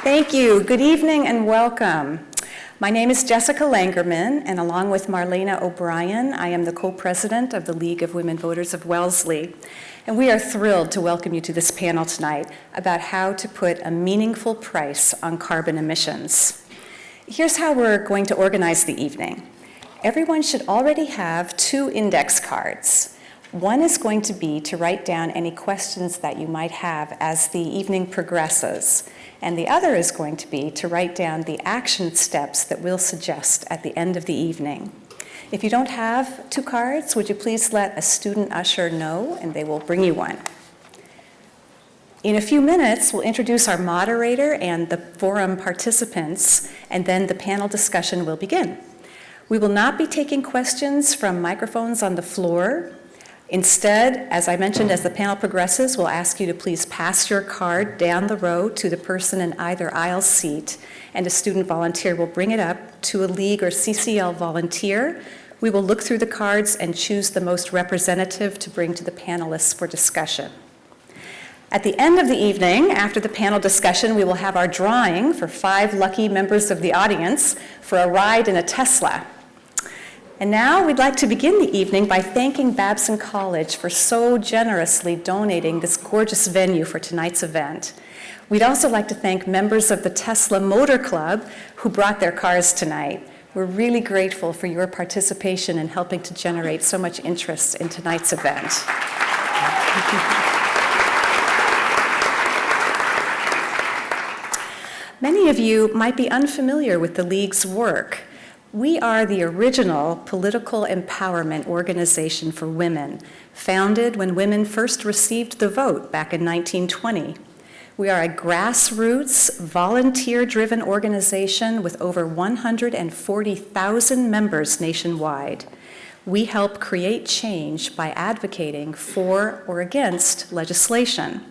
Thank you. Good evening and welcome. My name is Jessica Langerman, and along with Marlena O'Brien, I am the co-president of the League of Women Voters of Wellesley. And we are thrilled to welcome you to this panel tonight about how to put a meaningful price on carbon emissions. Here's how we're going to organize the evening. Everyone should already have 2 index cards. One is going to be to write down any questions that you might have as the evening progresses. And the other is going to be to write down the action steps that we'll suggest at the end of the evening. If you don't have 2 cards, would you please let a student usher know, and they will bring you one. In a few minutes, we'll introduce our moderator and the forum participants, and then the panel discussion will begin. We will not be taking questions from microphones on the floor. Instead, as I mentioned, as the panel progresses, we'll ask you to please pass your card down the row to the person in either aisle seat, and a student volunteer will bring it up to a League or CCL volunteer. We will look through the cards and choose the most representative to bring to the panelists for discussion. At the end of the evening, after the panel discussion, we will have our drawing for 5 lucky members of the audience for a ride in a Tesla. And now we'd like to begin the evening by thanking Babson College for so generously donating this gorgeous venue for tonight's event. We'd also like to thank members of the Tesla Motor Club who brought their cars tonight. We're really grateful for your participation in helping to generate so much interest in tonight's event. Many of you might be unfamiliar with the League's work. We are the original political empowerment organization for women, founded when women first received the vote back in 1920. We are a grassroots, volunteer-driven organization with over 140,000 members nationwide. We help create change by advocating for or against legislation.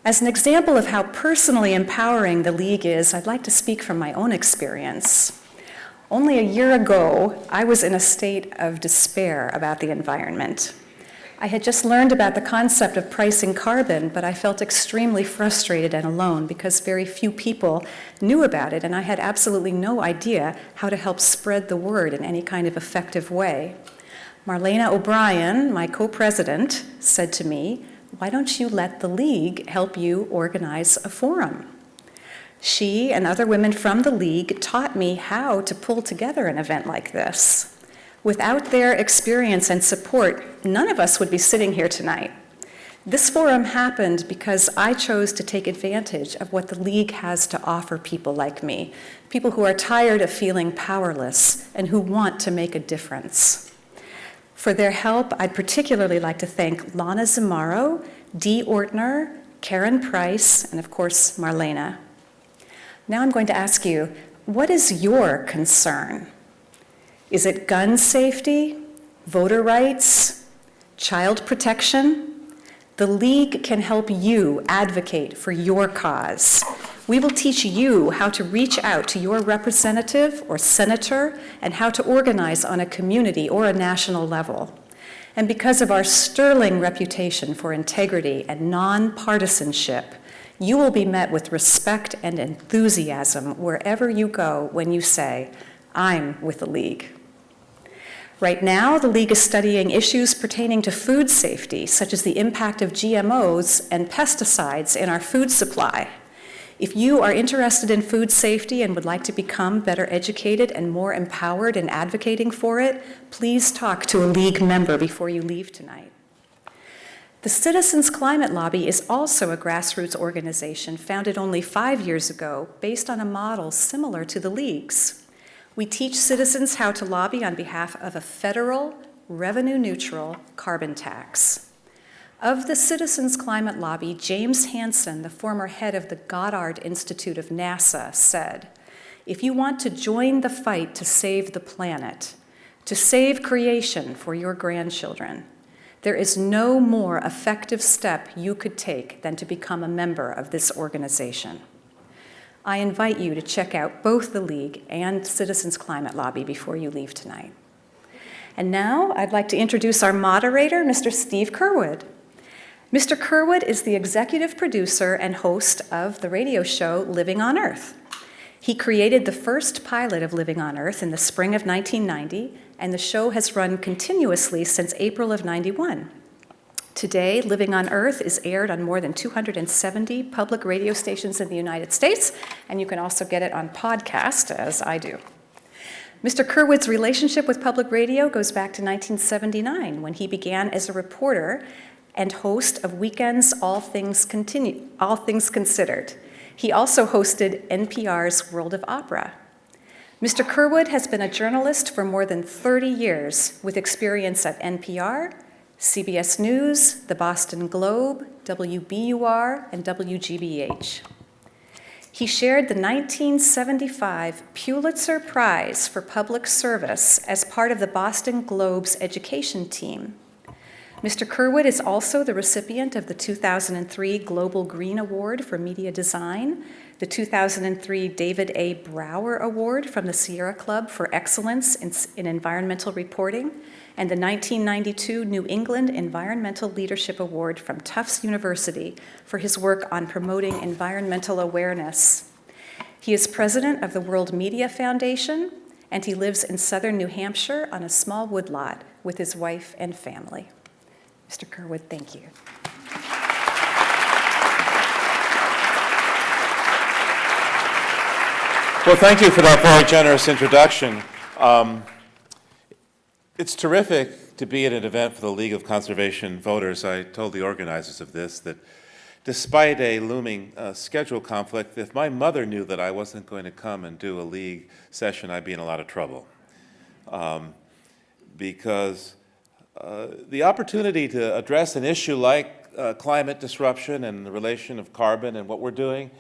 As an example of how personally empowering the League is, I'd like to speak from my own experience. Only a year ago, I was in a state of despair about the environment. I had just learned about the concept of pricing carbon, but I felt extremely frustrated and alone because very few people knew about it, and I had absolutely no idea how to help spread the word in any kind of effective way. Marlena O'Brien, my co-president, said to me, "Why don't you let the League help you organize a forum?" She and other women from the League taught me how to pull together an event like this. Without their experience and support, none of us would be sitting here tonight. This forum happened because I chose to take advantage of what the League has to offer people like me, people who are tired of feeling powerless and who want to make a difference. For their help, I'd particularly like to thank Lana Zamaro, Dee Ortner, Karen Price, and of course, Marlena. Now I'm going to ask you, what is your concern? Is it gun safety, voter rights, child protection? The League can help you advocate for your cause. We will teach you how to reach out to your representative or senator and how to organize on a community or a national level. And because of our sterling reputation for integrity and nonpartisanship, you will be met with respect and enthusiasm wherever you go when you say, "I'm with the League." Right now, the League is studying issues pertaining to food safety, such as the impact of GMOs and pesticides in our food supply. If you are interested in food safety and would like to become better educated and more empowered in advocating for it, please talk to a League member before you leave tonight. The Citizens Climate Lobby is also a grassroots organization founded only 5 years ago based on a model similar to the League's. We teach citizens how to lobby on behalf of a federal, revenue-neutral carbon tax. Of the Citizens Climate Lobby, James Hansen, the former head of the Goddard Institute of NASA, said, "If you want to join the fight to save the planet, to save creation for your grandchildren, there is no more effective step you could take than to become a member of this organization." I invite you to check out both the League and Citizens Climate Lobby before you leave tonight. And now I'd like to introduce our moderator, Mr. Steve Curwood. Mr. Kerwood is the executive producer and host of the radio show Living on Earth. He created the first pilot of Living on Earth in the spring of 1990, and the show has run continuously since April of 91. Today, Living on Earth is aired on more than 270 public radio stations in the United States, and you can also get it on podcast, as I do. Mr. Kerwood's relationship with public radio goes back to 1979, when he began as a reporter and host of Weekends All Things Considered. He also hosted NPR's World of Opera. Mr. Kerwood has been a journalist for more than 30 years, with experience at NPR, CBS News, the Boston Globe, WBUR, and WGBH. He shared the 1975 Pulitzer Prize for Public Service as part of the Boston Globe's education team. Mr. Kerwood is also the recipient of the 2003 Global Green Award for Media Design, the 2003 David A. Brower Award from the Sierra Club for Excellence in Environmental Reporting, and the 1992 New England Environmental Leadership Award from Tufts University for his work on promoting environmental awareness. He is president of the World Media Foundation, and he lives in southern New Hampshire on a small woodlot with his wife and family. Mr. Kerwood, thank you. Well, thank you for that very generous introduction. It's terrific to be at an event for the League of Conservation Voters. I told the organizers of this that despite a looming schedule conflict, if my mother knew that I wasn't going to come and do a League session, I'd be in a lot of trouble. Because the opportunity to address an issue like climate disruption and the relation of carbon and what we're doing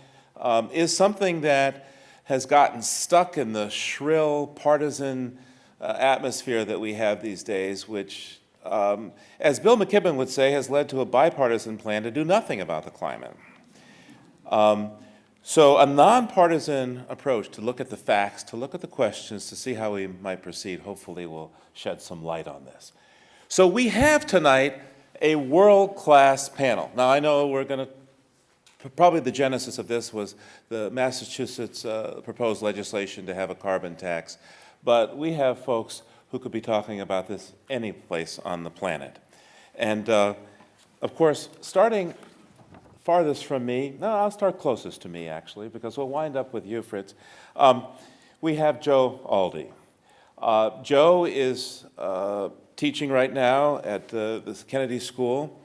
is something that has gotten stuck in the shrill partisan atmosphere that we have these days, which, as Bill McKibben would say, has led to a bipartisan plan to do nothing about the climate. So a nonpartisan approach to look at the facts, to look at the questions, to see how we might proceed, hopefully will shed some light on this. So we have tonight a world-class panel. Now, I know we're going to probably the genesis of this was the Massachusetts proposed legislation to have a carbon tax, but we have folks who could be talking about this any place on the planet. And of course, starting farthest from me, no, I'll start closest to me actually, because we'll wind up with you, Fritz. We have Joe Aldi. Joe is teaching right now at the Kennedy School.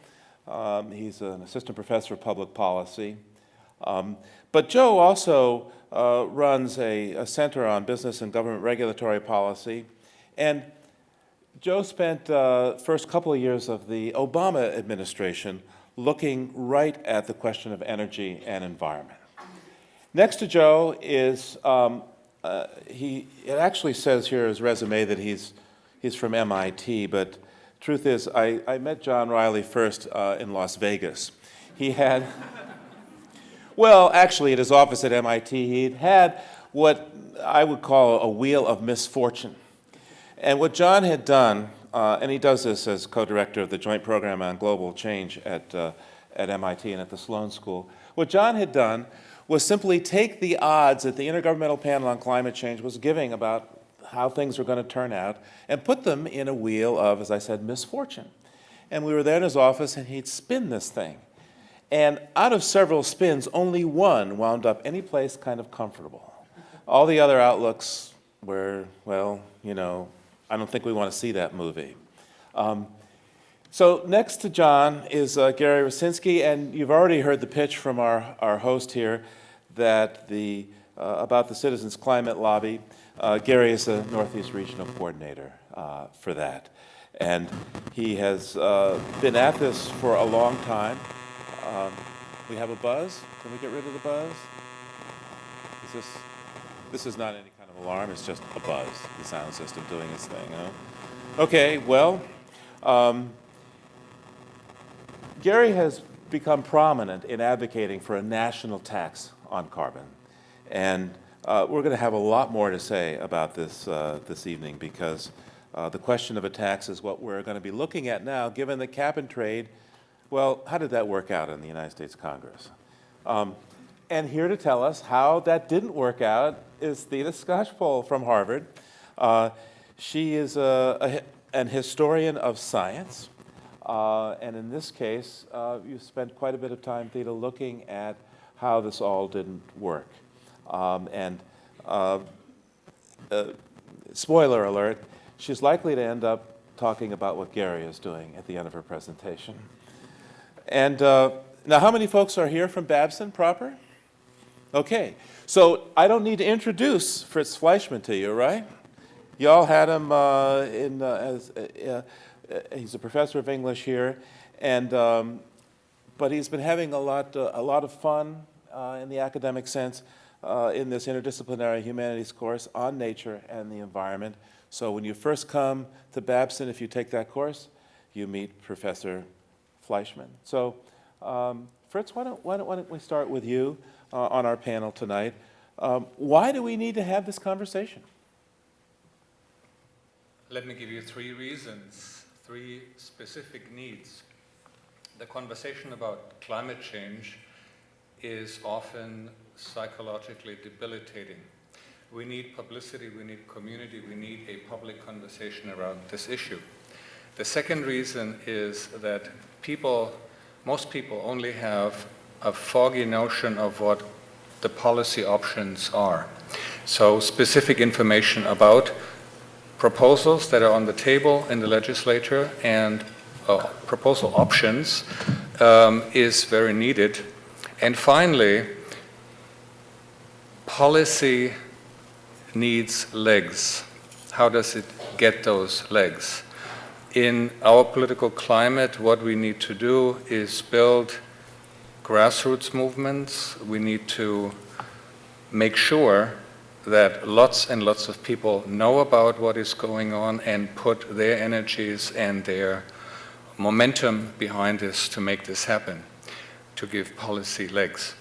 He's an assistant professor of public policy. But Joe also runs a center on business and government regulatory policy. And Joe spent the first couple of years of the Obama administration looking right at the question of energy and environment. Next to Joe is, it actually says here in his resume that he's from MIT, but truth is, I met John Riley first in Las Vegas. He had, well, actually at his office at MIT, he'd had what I would call a wheel of misfortune. And what John had done, and he does this as co-director of the Joint Program on Global Change at MIT and at the Sloan School, what John had done was simply take the odds that the Intergovernmental Panel on Climate Change was giving about how things were going to turn out, and put them in a wheel of, as I said, misfortune. And we were there in his office, and he'd spin this thing. And out of several spins, only one wound up any place kind of comfortable. All the other outlooks were, well, you know, I don't think we want to see that movie. So next to John is Gary Rosinski, and you've already heard the pitch from our host here that about the Citizens Climate Lobby. Gary is the Northeast Regional Coordinator for that. And he has been at this for a long time. We have a buzz. Can we get rid of the buzz? This is not any kind of alarm, it's just a buzz, the sound system doing its thing. Huh? Okay, well, Gary has become prominent in advocating for a national tax on carbon. And we're going to have a lot more to say about this this evening, because the question of a tax is what we're going to be looking at now, given that cap and trade Well, how did that work out in the United States Congress? And here to tell us how that didn't work out is Theda Skocpol from Harvard. She is an historian of science. And in this case, you spent quite a bit of time, Theda, looking at how this all didn't work. Spoiler alert, she's likely to end up talking about what Gary is doing at the end of her presentation. And now, how many folks are here from Babson proper? Okay, so I don't need to introduce Fritz Fleischmann to you, right? You all had him he's a professor of English here, and but he's been having a lot of fun in the academic sense in this interdisciplinary humanities course on nature and the environment. So when you first come to Babson, if you take that course, you meet Professor Fleischmann. So Fritz, why don't we start with you on our panel tonight? Why do we need to have this conversation? Let me give you 3 reasons, 3 specific needs. The conversation about climate change is often psychologically debilitating. We need publicity, we need community, we need a public conversation around this issue. The second reason is that most people only have a foggy notion of what the policy options are. So specific information about proposals that are on the table in the legislature and proposal options is very needed. And finally, policy needs legs. How does it get those legs? In our political climate, what we need to do is build grassroots movements. We need to make sure that lots and lots of people know about what is going on and put their energies and their momentum behind this to make this happen, to give policy legs.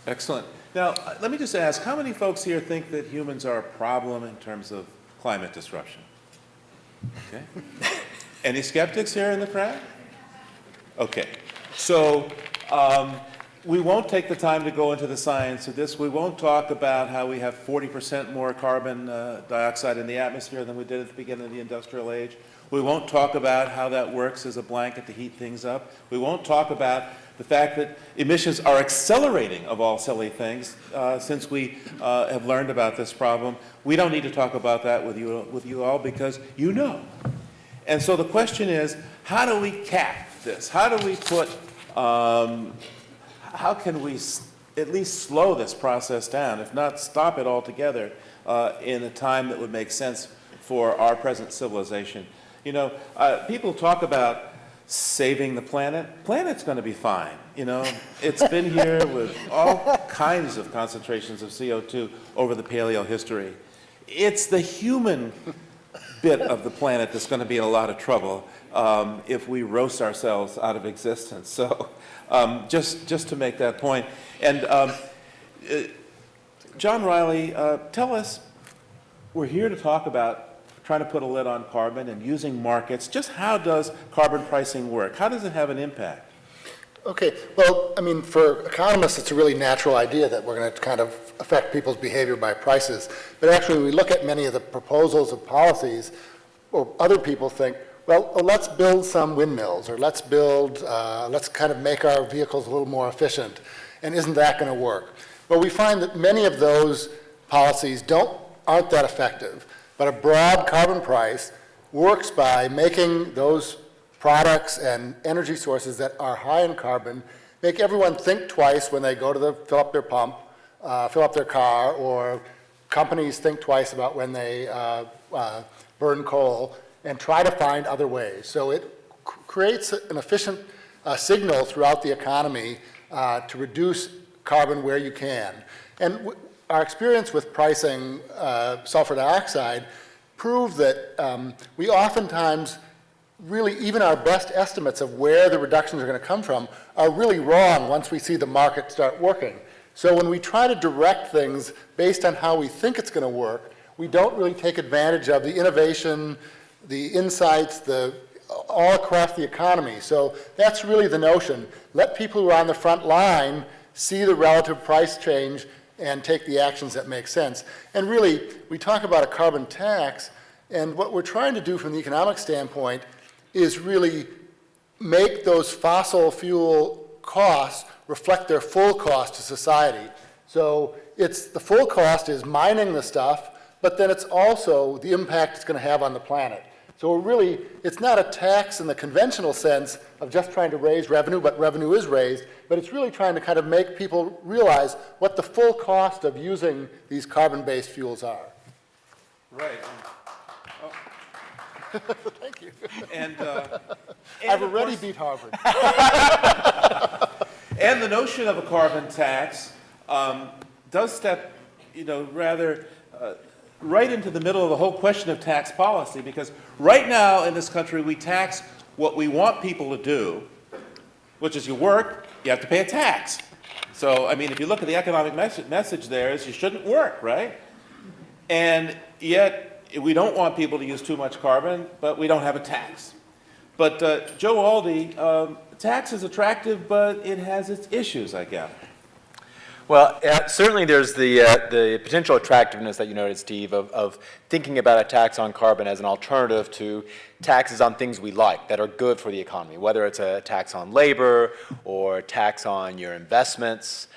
Excellent. Now, let me just ask, how many folks here think that humans are a problem in terms of climate disruption? Okay. Any skeptics here in the crowd? Okay. So we won't take the time to go into the science of this. We won't talk about how we have 40% more carbon dioxide in the atmosphere than we did at the beginning of the industrial age. We won't talk about how that works as a blanket to heat things up. We won't talk about the fact that emissions are accelerating, of all silly things, since we have learned about this problem. We don't need to talk about that with you all because you know. And so the question is, how do we cap this? How do we put, how can we at least slow this process down, if not stop it altogether, in a time that would make sense for our present civilization? You know, people talk about saving the planet. Planet's going to be fine. You know, it's been here with all kinds of concentrations of CO2 over the paleo history. It's the human bit of the planet that's going to be in a lot of trouble if we roast ourselves out of existence. So just to make that point. And John Riley, tell us, we're here to talk about trying to put a lid on carbon and using markets. Just how does carbon pricing work? How does it have an impact? Okay, well, I mean, for economists, it's a really natural idea that we're going to kind of affect people's behavior by prices. But actually, when we look at many of the proposals of policies, or other people think, well, let's build some windmills, or let's kind of make our vehicles a little more efficient. And isn't that going to work? Well, we find that many of those policies aren't that effective. But a broad carbon price works by making those products and energy sources that are high in carbon, make everyone think twice when they go to fill up their pump, fill up their car, or companies think twice about when they burn coal, and try to find other ways. So it creates an efficient signal throughout the economy to reduce carbon where you can. And our experience with pricing sulfur dioxide proved that we oftentimes really, even our best estimates of where the reductions are going to come from are really wrong once we see the market start working. So when we try to direct things based on how we think it's going to work, we don't really take advantage of the innovation, the insights, the all across the economy. So that's really the notion. Let people who are on the front line see the relative price change and take the actions that make sense. And really, we talk about a carbon tax, and what we're trying to do from the economic standpoint is really make those fossil fuel costs reflect their full cost to society. So it's the full cost is mining the stuff, but then it's also the impact it's going to have on the planet. So really, it's not a tax in the conventional sense of just trying to raise revenue, but revenue is raised, but it's really trying to kind of make people realize what the full cost of using these carbon-based fuels are. Right. Thank you. And I've of already course- beat Harvard. And the notion of a carbon tax does step, rather right into the middle of the whole question of tax policy, because right now in this country we tax what we want people to do, which is you work, you have to pay a tax. So, I mean, if you look at the economic message there is you shouldn't work, right? And yet we don't want people to use too much carbon, but we don't have a tax. But Joe Aldi, tax is attractive, but it has its issues, I gather. Well, certainly there's the potential attractiveness that you noted, Steve, of thinking about a tax on carbon as an alternative to taxes on things we like that are good for the economy, whether it's a tax on labor or a tax on your investments.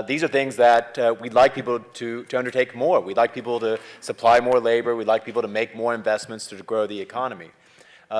These are things that we'd like people to undertake more. We'd like people to supply more labor. We'd like people to make more investments to grow the economy.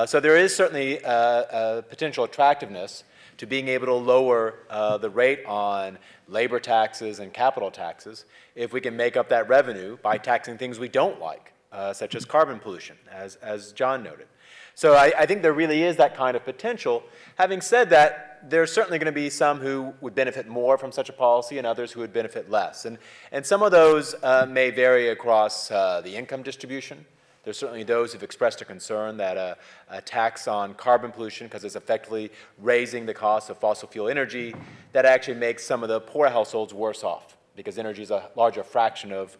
So there is certainly a potential attractiveness to being able to lower the rate on labor taxes and capital taxes if we can make up that revenue by taxing things we don't like, such as carbon pollution, as John noted. So I think there really is that kind of potential. Having said that, there's certainly going to be some who would benefit more from such a policy and others who would benefit less. And some of those may vary across the income distribution. There's certainly those who've expressed a concern that a tax on carbon pollution, because it's effectively raising the cost of fossil fuel energy, that actually makes some of the poor households worse off, because energy is a larger fraction of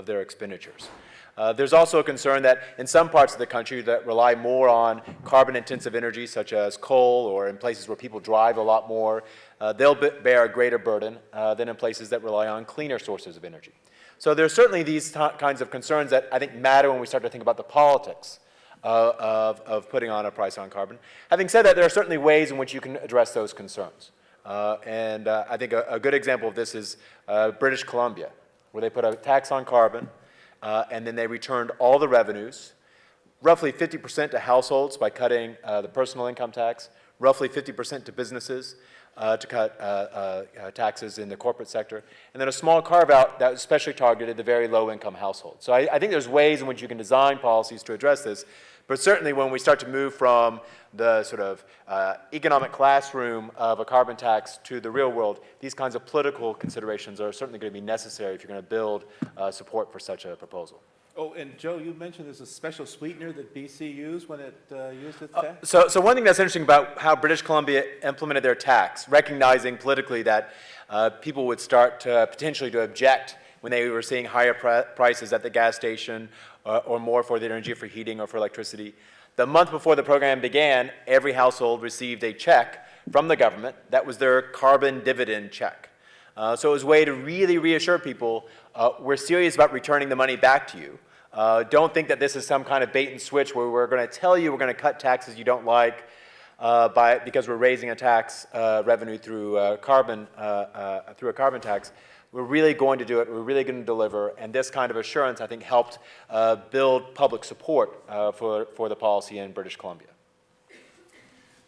their expenditures. There's also a concern that in some parts of the country that rely more on carbon-intensive energy, such as coal, or in places where people drive a lot more, they'll bear a greater burden than in places that rely on cleaner sources of energy. So there's certainly these kinds of concerns that I think matter when we start to think about the politics of putting on a price on carbon. Having said that, there are certainly ways in which you can address those concerns. And I think a good example of this is British Columbia, where they put a tax on carbon, and then they returned all the revenues, roughly 50% to households by cutting the personal income tax, roughly 50% to businesses, to cut taxes in the corporate sector, and then a small carve-out that especially targeted the very low-income households. So I think there's ways in which you can design policies to address this, but certainly when we start to move from the sort of economic classroom of a carbon tax to the real world, these kinds of political considerations are certainly going to be necessary if you're going to build support for such a proposal. Oh, and Joe, you mentioned there's a special sweetener that BC used when it used its tax? So one thing that's interesting about how British Columbia implemented their tax, recognizing politically that people would start potentially to object when they were seeing higher prices at the gas station or more for the energy for heating or for electricity. The month before the program began, every household received a check from the government. That was their carbon dividend check. So it was a way to really reassure people, we're serious about returning the money back to you. Don't think that this is some kind of bait and switch where we're going to tell you we're going to cut taxes you don't like because we're raising a tax revenue through a carbon tax. We're really going to do it. We're really going to deliver. And this kind of assurance, I think, helped build public support for the policy in British Columbia.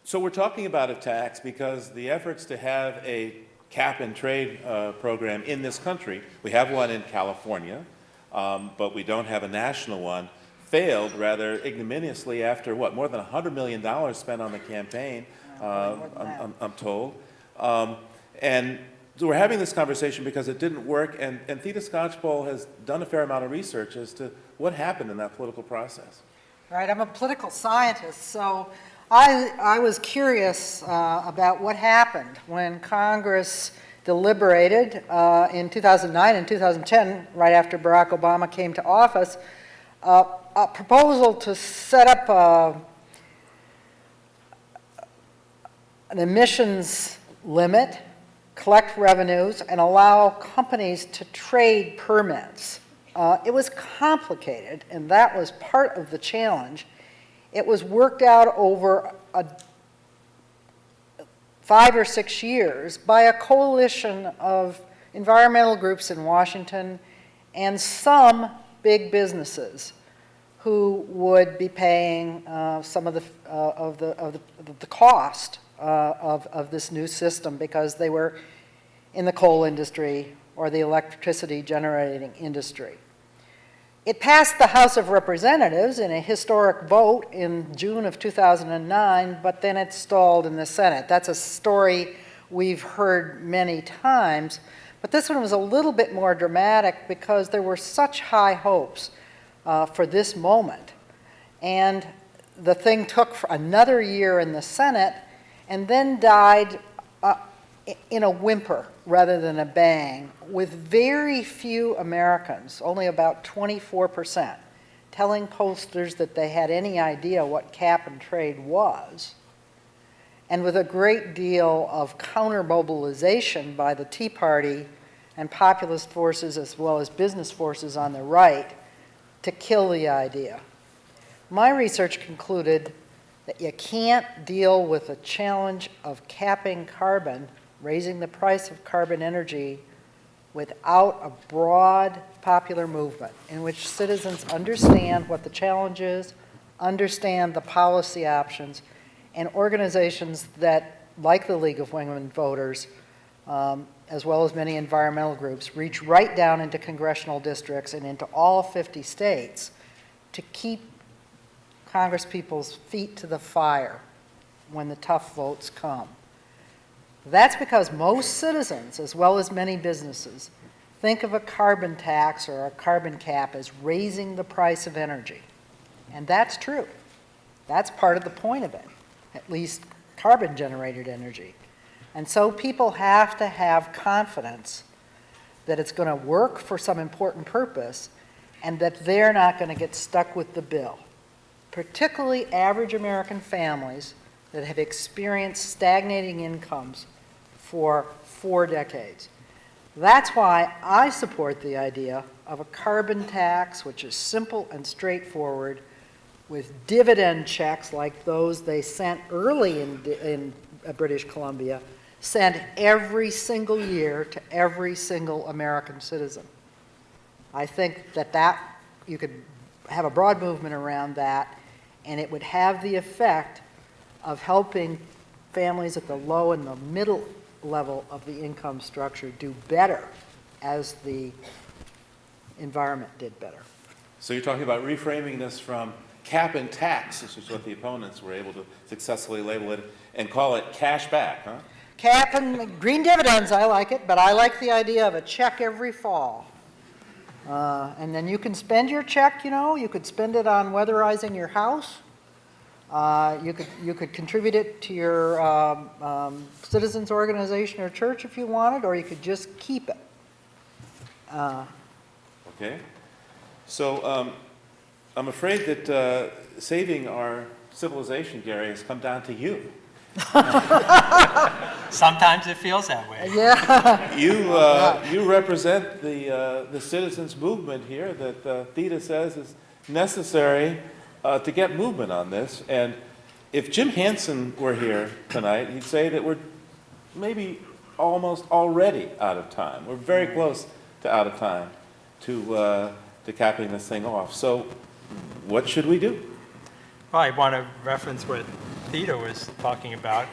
So we're talking about a tax because the efforts to have a cap-and-trade program in this country, we have one in California, but we don't have a national one, failed rather ignominiously after, more than $100 million spent on the campaign, I'm told. And so we're having this conversation because it didn't work, and Theda Skocpol has done a fair amount of research as to what happened in that political process. Right, I'm a political scientist, so I was curious about what happened when Congress deliberated in 2009 and 2010, right after Barack Obama came to office, a proposal to set up an emissions limit, collect revenues, and allow companies to trade permits. It was complicated, and that was part of the challenge. It was worked out over 5 or 6 years by a coalition of environmental groups in Washington and some big businesses who would be paying some of the cost of this new system because they were in the coal industry or the electricity generating industry. It passed the House of Representatives in a historic vote in June of 2009, but then it stalled in the Senate. That's a story we've heard many times, but this one was a little bit more dramatic because there were such high hopes for this moment. And the thing took another year in the Senate and then died in a whimper rather than a bang, with very few Americans, only about 24%, telling pollsters that they had any idea what cap and trade was, and with a great deal of counter-mobilization by the Tea Party and populist forces as well as business forces on the right to kill the idea. My research concluded that you can't deal with the challenge of capping carbon, raising the price of carbon energy, without a broad popular movement in which citizens understand what the challenge is, understand the policy options, and organizations that, like the League of Women Voters, as well as many environmental groups, reach right down into congressional districts and into all 50 states to keep Congresspeople's feet to the fire when the tough votes come. That's because most citizens, as well as many businesses, think of a carbon tax or a carbon cap as raising the price of energy. And that's true. That's part of the point of it, at least carbon-generated energy. And so people have to have confidence that it's going to work for some important purpose and that they're not going to get stuck with the bill. Particularly average American families that have experienced stagnating incomes for 4 decades. That's why I support the idea of a carbon tax, which is simple and straightforward, with dividend checks like those they sent early in British Columbia, sent every single year to every single American citizen. I think that you could have a broad movement around that, and it would have the effect of helping families at the low and the middle level of the income structure do better as the environment did better. So you're talking about reframing this from cap and tax, which is what the opponents were able to successfully label it, and call it cash back, huh? Cap and green dividends, I like it, but I like the idea of a check every fall. And then you can spend your check, you could spend it on weatherizing your house. You could contribute it to your citizens organization or church if you wanted, or you could just keep it. Okay. So I'm afraid that saving our civilization, Gary, has come down to you. Sometimes it feels that way. Yeah. You represent the citizens movement here that Theda says is necessary to get movement on this. And if Jim Hansen were here tonight, he'd say that we're maybe almost already out of time. We're very close to out of time to capping this thing off. So what should we do? Well, I want to reference what Theda was talking about,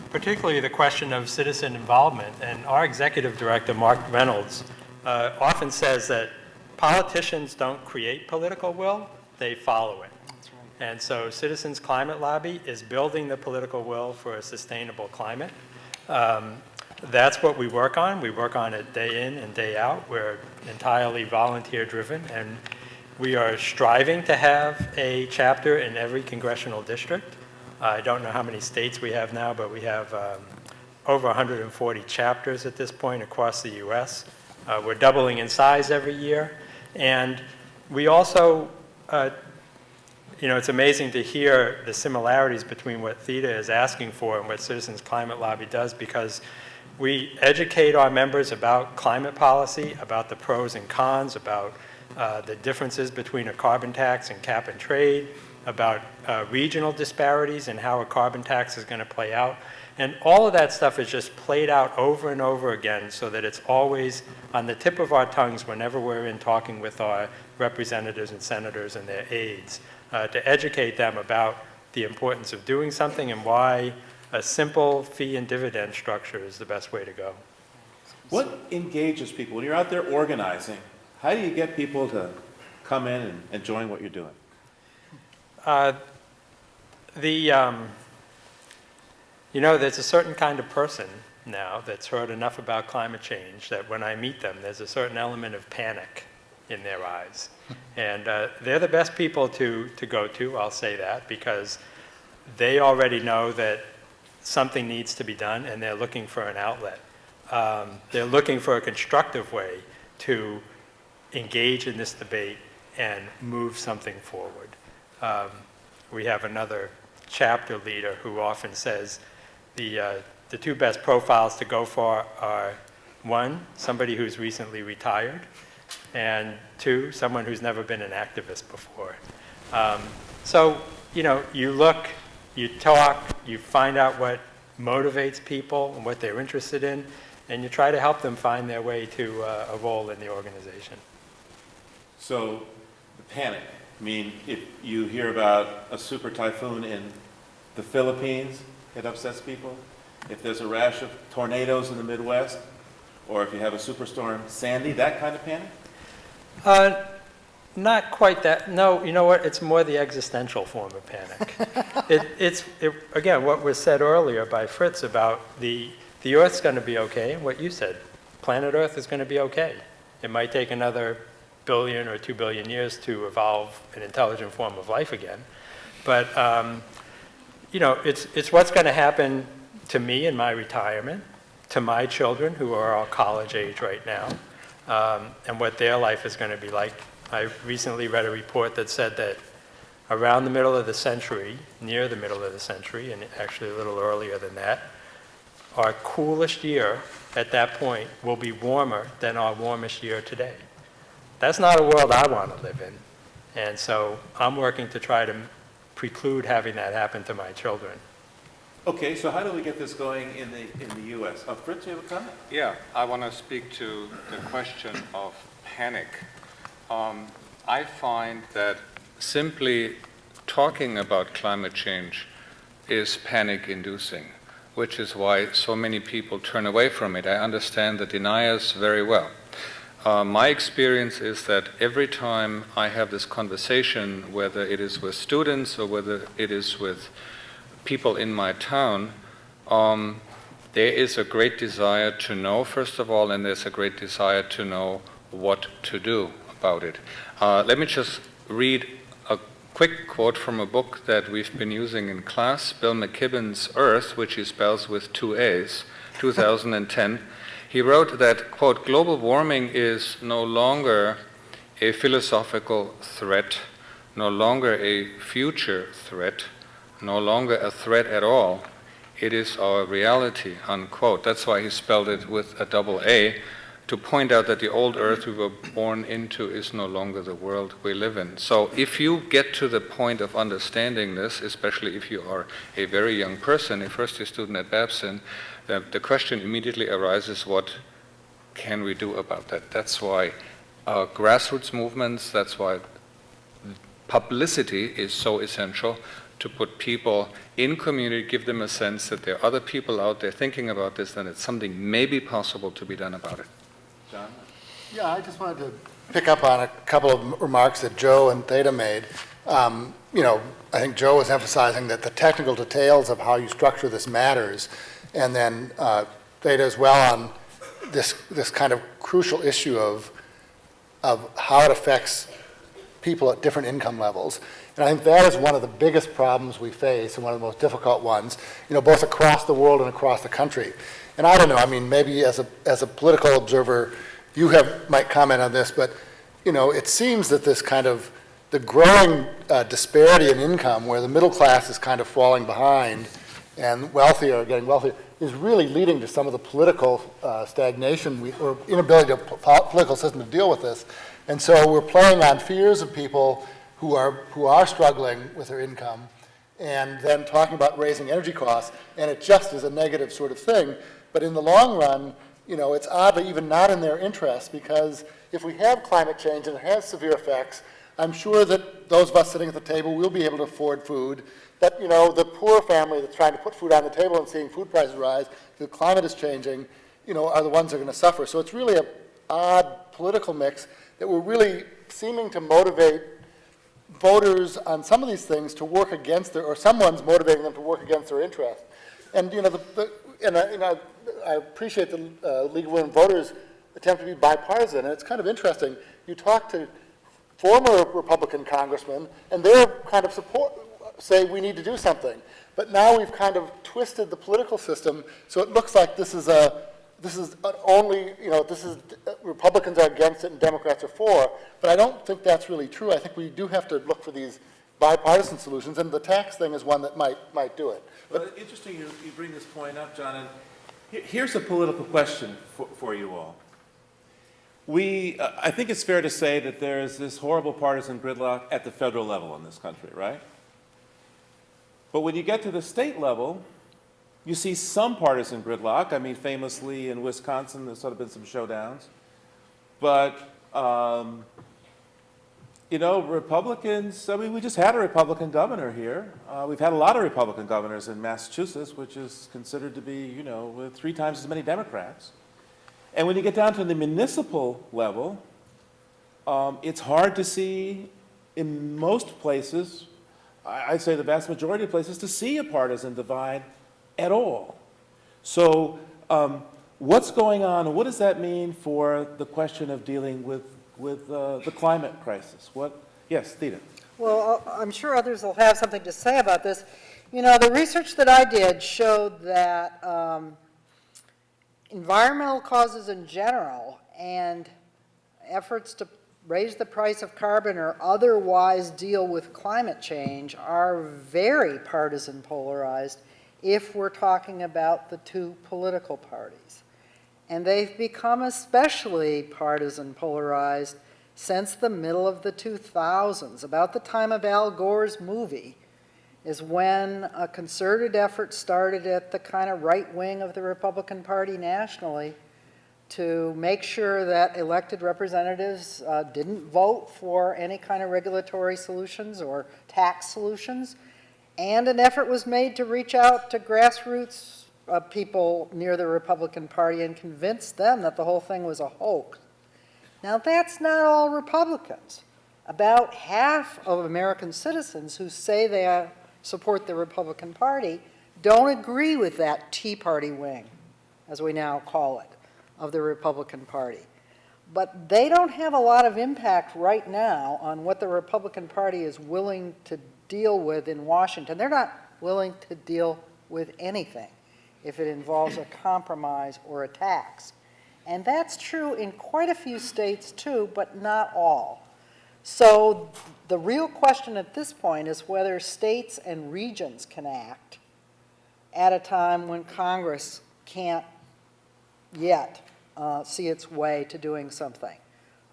particularly the question of citizen involvement. And our executive director, Mark Reynolds, often says that politicians don't create political will, they follow it. That's right. And so Citizens Climate Lobby is building the political will for a sustainable climate. That's what we work on. We work on it day in and day out. We're entirely volunteer-driven, and we are striving to have a chapter in every congressional district. I don't know how many states we have now, but we have over 140 chapters at this point across the U.S. We're doubling in size every year. And we also it's amazing to hear the similarities between what Theta is asking for and what Citizens Climate Lobby does, because we educate our members about climate policy, about the pros and cons, about the differences between a carbon tax and cap and trade, about regional disparities and how a carbon tax is going to play out. And all of that stuff is just played out over and over again so that it's always on the tip of our tongues whenever we're in talking with our representatives and senators and their aides, to educate them about the importance of doing something and why a simple fee and dividend structure is the best way to go. What engages people? When you're out there organizing, how do you get people to come in and join what you're doing? There's a certain kind of person now that's heard enough about climate change that when I meet them, there's a certain element of panic in their eyes. And they're the best people to go to, I'll say that, because they already know that something needs to be done and they're looking for an outlet. They're looking for a constructive way to engage in this debate and move something forward. We have another chapter leader who often says the two best profiles to go for are, one, somebody who's recently retired, and two, someone who's never been an activist before. So, you look, you talk, you find out what motivates people and what they're interested in, and you try to help them find their way to a role in the organization. So, the panic. I mean, if you hear about a super typhoon in the Philippines, it upsets people. If there's a rash of tornadoes in the Midwest, or if you have a superstorm Sandy, that kind of panic? Not quite that. No, you know what? It's more the existential form of panic. Again, what was said earlier by Fritz about the Earth's going to be okay, and what you said, planet Earth is going to be okay. It might take another billion or 2 billion years to evolve an intelligent form of life again. But, it's what's going to happen to me in my retirement, to my children who are all college age right now, and what their life is going to be like. I recently read a report that said that around the middle of the century, near the middle of the century, and actually a little earlier than that, our coolest year at that point will be warmer than our warmest year today. That's not a world I want to live in. And so I'm working to try to preclude having that happen to my children. Okay, so how do we get this going in the U.S.? Fritz, you have a comment? Yeah, I want to speak to the question of panic. I find that simply talking about climate change is panic-inducing, which is why so many people turn away from it. I understand the deniers very well. My experience is that every time I have this conversation, whether it is with students or whether it is with people in my town, there is a great desire to know, first of all, and there's a great desire to know what to do about it. Let me just read a quick quote from a book that we've been using in class, Bill McKibben's Earth, which he spells with 2 A's, 2010. He wrote that, quote, global warming is no longer a philosophical threat, no longer a future threat, no longer a threat at all. It is our reality, unquote. That's why he spelled it with a double A, to point out that the old Earth we were born into is no longer the world we live in. So if you get to the point of understanding this, especially if you are a very young person, a first-year student at Babson, the question immediately arises, what can we do about that? That's why grassroots movements, that's why publicity is so essential, to put people in community, give them a sense that there are other people out there thinking about this, and it's something maybe possible to be done about it. John? Yeah, I just wanted to pick up on a couple of remarks that Joe and Theta made. I think Joe was emphasizing that the technical details of how you structure this matters, and then Theta as well on this kind of crucial issue of how it affects people at different income levels. And I think that is one of the biggest problems we face and one of the most difficult ones, both across the world and across the country. And I don't know, maybe as a political observer, you might comment on this, but, it seems that this kind of the growing disparity in income, where the middle class is kind of falling behind and wealthier are getting wealthier, is really leading to some of the political stagnation or inability of political system to deal with this. And so we're playing on fears of people who are struggling with their income, and then talking about raising energy costs, and it just is a negative sort of thing. But in the long run, it's oddly even not in their interest, because if we have climate change and it has severe effects, I'm sure that those of us sitting at the table will be able to afford food. That, the poor family that's trying to put food on the table and seeing food prices rise, the climate is changing, are the ones that are going to suffer. So it's really an odd political mix that we're really seeming to motivate voters on some of these things to work against or someone's motivating them to work against their interest. And, I appreciate the League of Women Voters attempt to be bipartisan, and it's kind of interesting. You talk to former Republican congressmen, and they're kind of say we need to do something. But now we've kind of twisted the political system, so it looks like this is Republicans are against it and Democrats are for, but I don't think that's really true. I think we do have to look for these bipartisan solutions, and the tax thing is one that might do it. But interesting you bring this point up, John, and here's a political question for you all. I think it's fair to say that there is this horrible partisan gridlock at the federal level in this country, right? But when you get to the state level, you see some partisan gridlock. I mean, famously in Wisconsin, there's sort of been some showdowns. But, Republicans, we just had a Republican governor here. We've had a lot of Republican governors in Massachusetts, which is considered to be, with 3 times as many Democrats. And when you get down to the municipal level, it's hard to see in most places, I'd say the vast majority of places, to see a partisan divide at all. So what's going on, and what does that mean for the question of dealing with the climate crisis? Yes, Theda. Well, I'm sure others will have something to say about this. The research that I did showed that environmental causes in general and efforts to raise the price of carbon or otherwise deal with climate change are very partisan polarized if we're talking about the 2 political parties. And they've become especially partisan polarized since the middle of the 2000s. About the time of Al Gore's movie is when a concerted effort started at the kind of right wing of the Republican Party nationally to make sure that elected representatives didn't vote for any kind of regulatory solutions or tax solutions. And an effort was made to reach out to grassroots people near the Republican Party and convince them that the whole thing was a hoax. Now, that's not all Republicans. About half of American citizens who say they support the Republican Party don't agree with that Tea Party wing, as we now call it, of the Republican Party. But they don't have a lot of impact right now on what the Republican Party is willing to deal with in Washington. They're not willing to deal with anything if it involves a compromise or a tax. And that's true in quite a few states too, but not all. So the real question at this point is whether states and regions can act at a time when Congress can't yet see its way to doing something.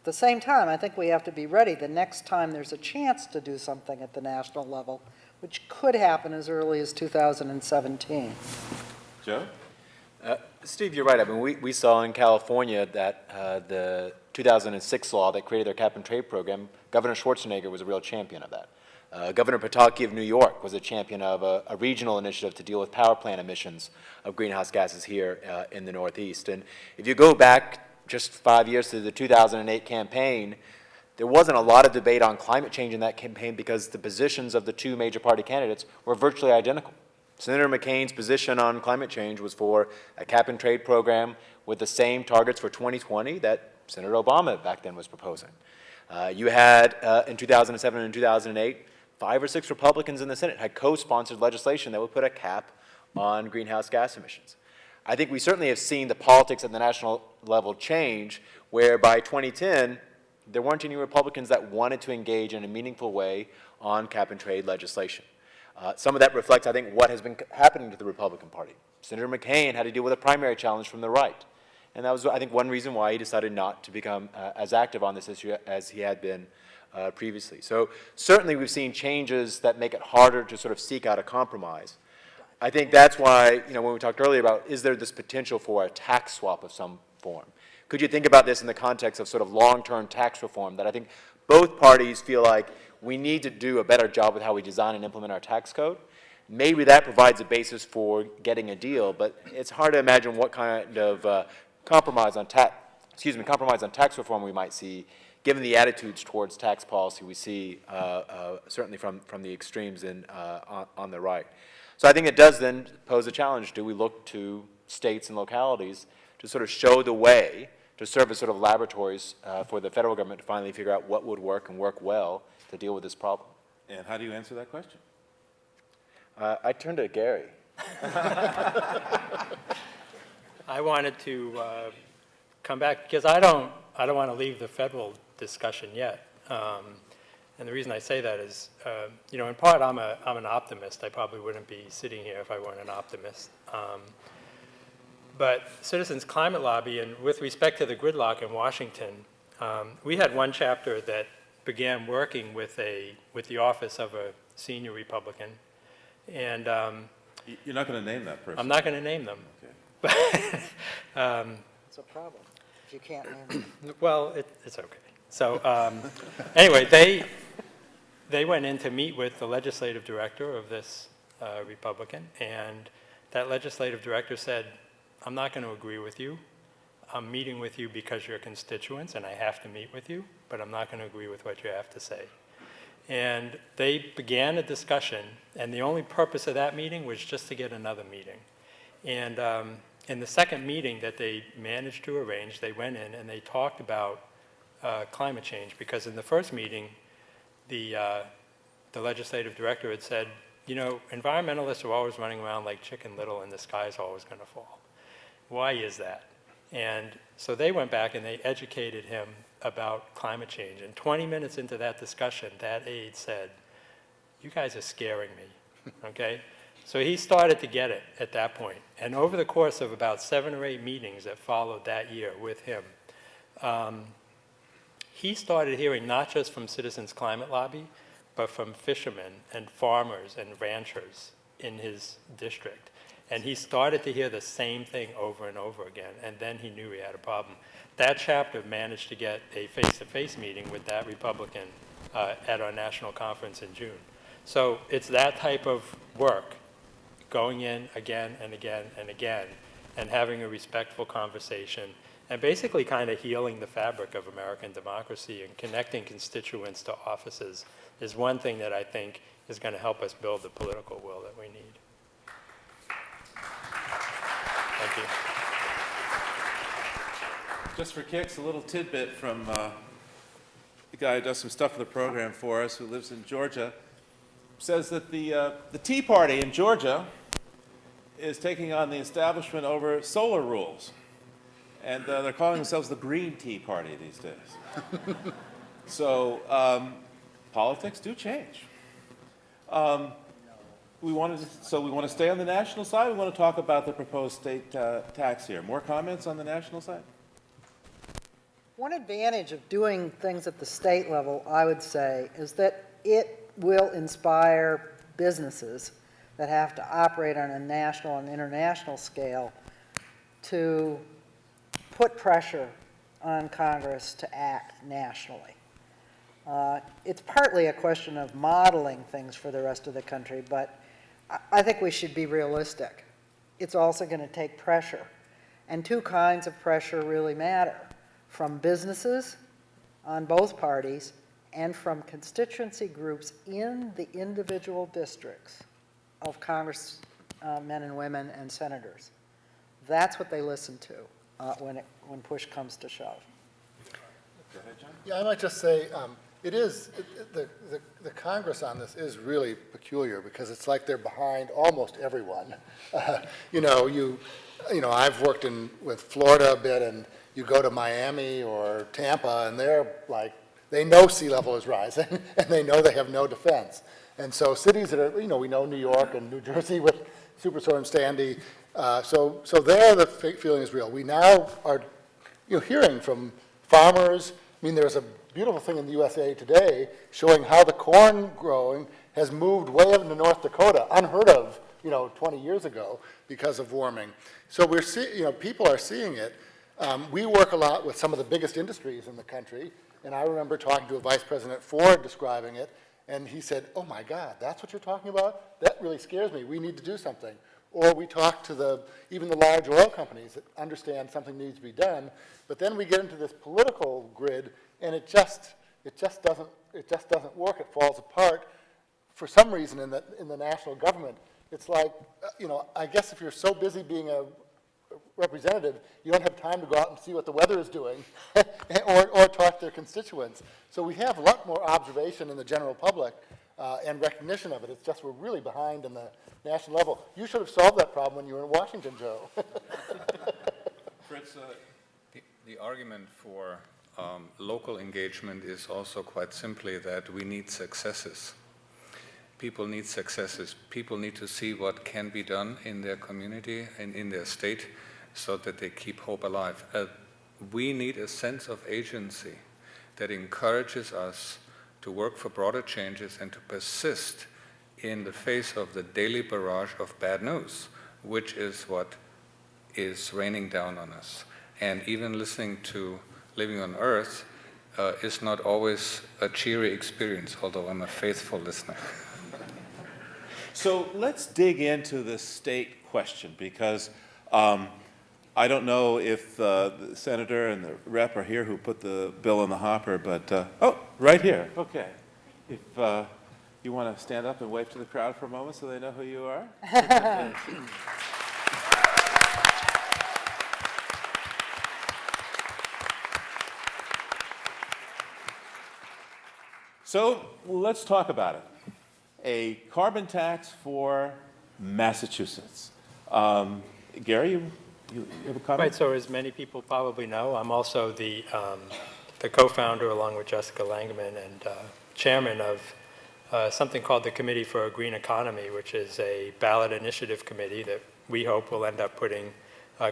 At the same time, I think we have to be ready the next time there's a chance to do something at the national level, which could happen as early as 2017. Joe? Steve, you're right. I mean, we saw in California that the 2006 law that created their cap-and-trade program, Governor Schwarzenegger was a real champion of that. Governor Pataki of New York was a champion of a regional initiative to deal with power plant emissions of greenhouse gases here in the Northeast. And if you go back just 5 years to the 2008 campaign, there wasn't a lot of debate on climate change in that campaign because the positions of the 2 major party candidates were virtually identical. Senator McCain's position on climate change was for a cap-and-trade program with the same targets for 2020 that Senator Obama back then was proposing. You had, in 2007 and 2008, 5 or 6 Republicans in the Senate had co-sponsored legislation that would put a cap on greenhouse gas emissions. I think we certainly have seen the politics at the national level change, where by 2010, there weren't any Republicans that wanted to engage in a meaningful way on cap-and-trade legislation. Some of that reflects, I think, what has been happening to the Republican Party. Senator McCain had to deal with a primary challenge from the right. And that was, I think, one reason why he decided not to become as active on this issue as he had been previously. So certainly we've seen changes that make it harder to sort of seek out a compromise. I think that's why, when we talked earlier about, is there this potential for a tax swap of some form? Could you think about this in the context of sort of long-term tax reform that I think both parties feel like we need to do a better job with how we design and implement our tax code? Maybe that provides a basis for getting a deal, but it's hard to imagine what kind of compromise on tax reform we might see, given the attitudes towards tax policy we see certainly from the extremes on the right. So I think it does then pose a challenge. Do we look to states and localities to sort of show the way, to serve as sort of laboratories for the federal government to finally figure out what would work and work well to deal with this problem? And how do you answer that question? I turn to Gary. I wanted to come back because I don't want to leave the federal discussion yet. And the reason I say that is, in part I'm an optimist. I probably wouldn't be sitting here if I weren't an optimist. But Citizens Climate Lobby, and with respect to the gridlock in Washington, we had one chapter that began working with the office of a senior Republican, and You're not going to name that person. I'm not going to name them. Okay. It's a problem if you can't name them. Well, it's okay. So anyway, they went in to meet with the legislative director of this Republican, and that legislative director said, I'm not going to agree with you. I'm meeting with you because you're constituents and I have to meet with you, but I'm not going to agree with what you have to say. And they began a discussion, and the only purpose of that meeting was just to get another meeting. And in the second meeting that they managed to arrange, they went in and they talked about climate change, because in the first meeting, the legislative director had said, environmentalists are always running around like Chicken Little and the sky's always going to fall. Why is that? And so they went back and they educated him about climate change. And 20 minutes into that discussion, that aide said, you guys are scaring me, okay? So he started to get it at that point. And over the course of about 7 or 8 meetings that followed that year with him, he started hearing not just from Citizens Climate Lobby, but from fishermen and farmers and ranchers in his district. And he started to hear the same thing over and over again, and then he knew he had a problem. That chapter managed to get a face-to-face meeting with that Republican at our national conference in June. So it's that type of work, going in again and again and again, and having a respectful conversation, and basically kind of healing the fabric of American democracy and connecting constituents to offices is one thing that I think is going to help us build the political will that we need. Thank you. Just for kicks, a little tidbit from the guy who does some stuff for the program for us, who lives in Georgia, says that the Tea Party in Georgia is taking on the establishment over solar rules. And they're calling themselves the Green Tea Party these days. So politics do change. We want to stay on the national side. We want to talk about the proposed state tax here. More comments on the national side? One advantage of doing things at the state level, I would say, is that it will inspire businesses that have to operate on a national and international scale to put pressure on Congress to act nationally. It's partly a question of modeling things for the rest of the country, but I think we should be realistic. It's also going to take pressure. And 2 kinds of pressure really matter, from businesses on both parties and from constituency groups in the individual districts of congressmen and women and senators. That's what they listen to when push comes to shove. Go ahead, John. Yeah, I might just say, the Congress on this is really peculiar, because it's like they're behind almost everyone. I've worked with Florida a bit, and You go to Miami or Tampa, and they're like, they know sea level is rising, and they know they have no defense. And so cities that are, we know New York and New Jersey with Superstorm Sandy, so there the feeling is real. We now are hearing from farmers. I mean, there's a beautiful thing in the USA Today showing how the corn growing has moved way up into North Dakota, unheard of, 20 years ago because of warming. So we're people are seeing it. We work a lot with some of the biggest industries in the country, and I remember talking to a Vice President Ford describing it, and he said, "Oh my God, that's what you're talking about? That really scares me. We need to do something." Or we talk to even the large oil companies that understand something needs to be done, but then we get into this political grid, and it just doesn't work. It falls apart for some reason in the national government. It's like, I guess if you're so busy being a representative, you don't have time to go out and see what the weather is doing or talk to their constituents. So we have a lot more observation in the general public and recognition of it. It's just we're really behind in the national level. You should have solved that problem when you were in Washington, Joe. Fritz, the argument for local engagement is also quite simply that we need successes. People need successes. People need to see what can be done in their community and in their state so that they keep hope alive. We need a sense of agency that encourages us to work for broader changes and to persist in the face of the daily barrage of bad news, which is what is raining down on us. And even listening to Living on Earth is not always a cheery experience, although I'm a faithful listener. So let's dig into the state question, because I don't know if the senator and the rep are here who put the bill in the hopper, but, right here, okay. If you want to stand up and wave to the crowd for a moment so they know who you are. So let's talk about it. A carbon tax for Massachusetts. Gary, you have a comment? Right, so as many people probably know, I'm also the co-founder, along with Jessica Langman, and chairman of something called the Committee for a Green Economy, which is a ballot initiative committee that we hope will end up putting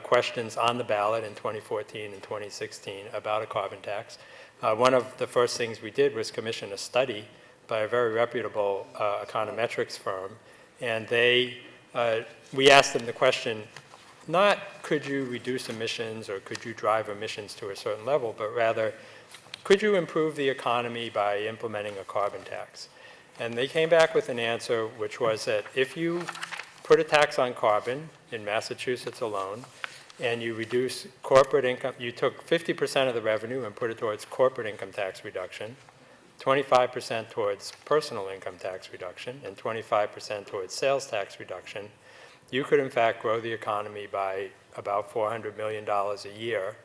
questions on the ballot in 2014 and 2016 about a carbon tax. One of the first things we did was commission a study by a very reputable econometrics firm, and we asked them the question, not could you reduce emissions or could you drive emissions to a certain level, but rather, could you improve the economy by implementing a carbon tax? And they came back with an answer, which was that if you put a tax on carbon in Massachusetts alone, and you reduce corporate income, you took 50% of the revenue and put it towards corporate income tax reduction, 25% towards personal income tax reduction, and 25% towards sales tax reduction, you could in fact grow the economy by about $400 million a year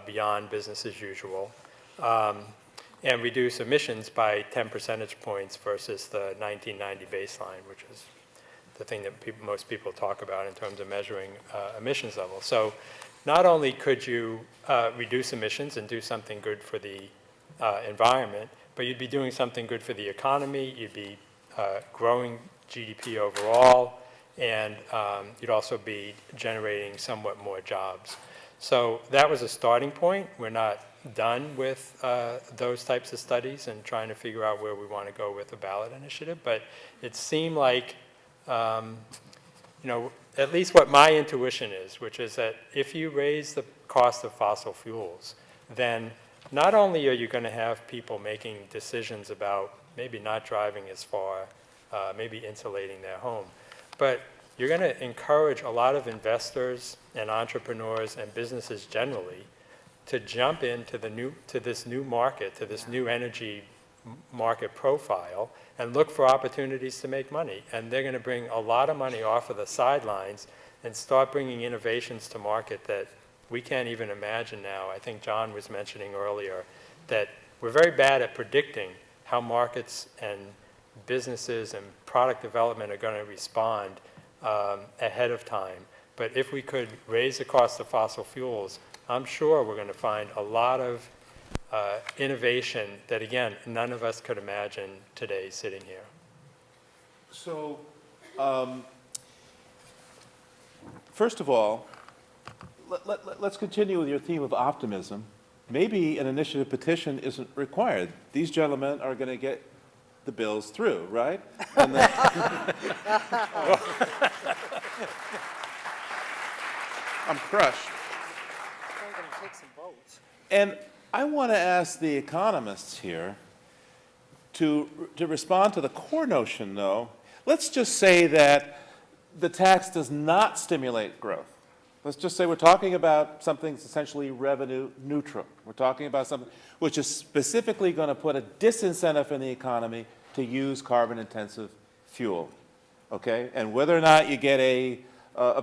beyond business as usual, and reduce emissions by 10 percentage points versus the 1990 baseline, which is the thing that most people talk about in terms of measuring emissions levels. So not only could you reduce emissions and do something good for the environment, but you'd be doing something good for the economy, you'd be growing GDP overall, and you'd also be generating somewhat more jobs. So that was a starting point. We're not done with those types of studies and trying to figure out where we want to go with the ballot initiative, but it seemed like, at least what my intuition is, which is that if you raise the cost of fossil fuels, then not only are you going to have people making decisions about maybe not driving as far, maybe insulating their home, but you're going to encourage a lot of investors and entrepreneurs and businesses generally to jump into this new market, to this new energy market profile, and look for opportunities to make money. And they're going to bring a lot of money off of the sidelines and start bringing innovations to market that we can't even imagine now. I think John was mentioning earlier that we're very bad at predicting how markets and businesses and product development are going to respond ahead of time. But if we could raise the cost of fossil fuels, I'm sure we're going to find a lot of innovation that, again, none of us could imagine today sitting here. So, first of all, let's continue with your theme of optimism. Maybe an initiative petition isn't required. These gentlemen are going to get the bills through, right? And then I'm crushed. And I want to ask the economists here to respond to the core notion, though. Let's just say that the tax does not stimulate growth. Let's just say we're talking about something that's essentially revenue neutral. We're talking about something which is specifically going to put a disincentive in the economy to use carbon-intensive fuel, okay? And whether or not you get a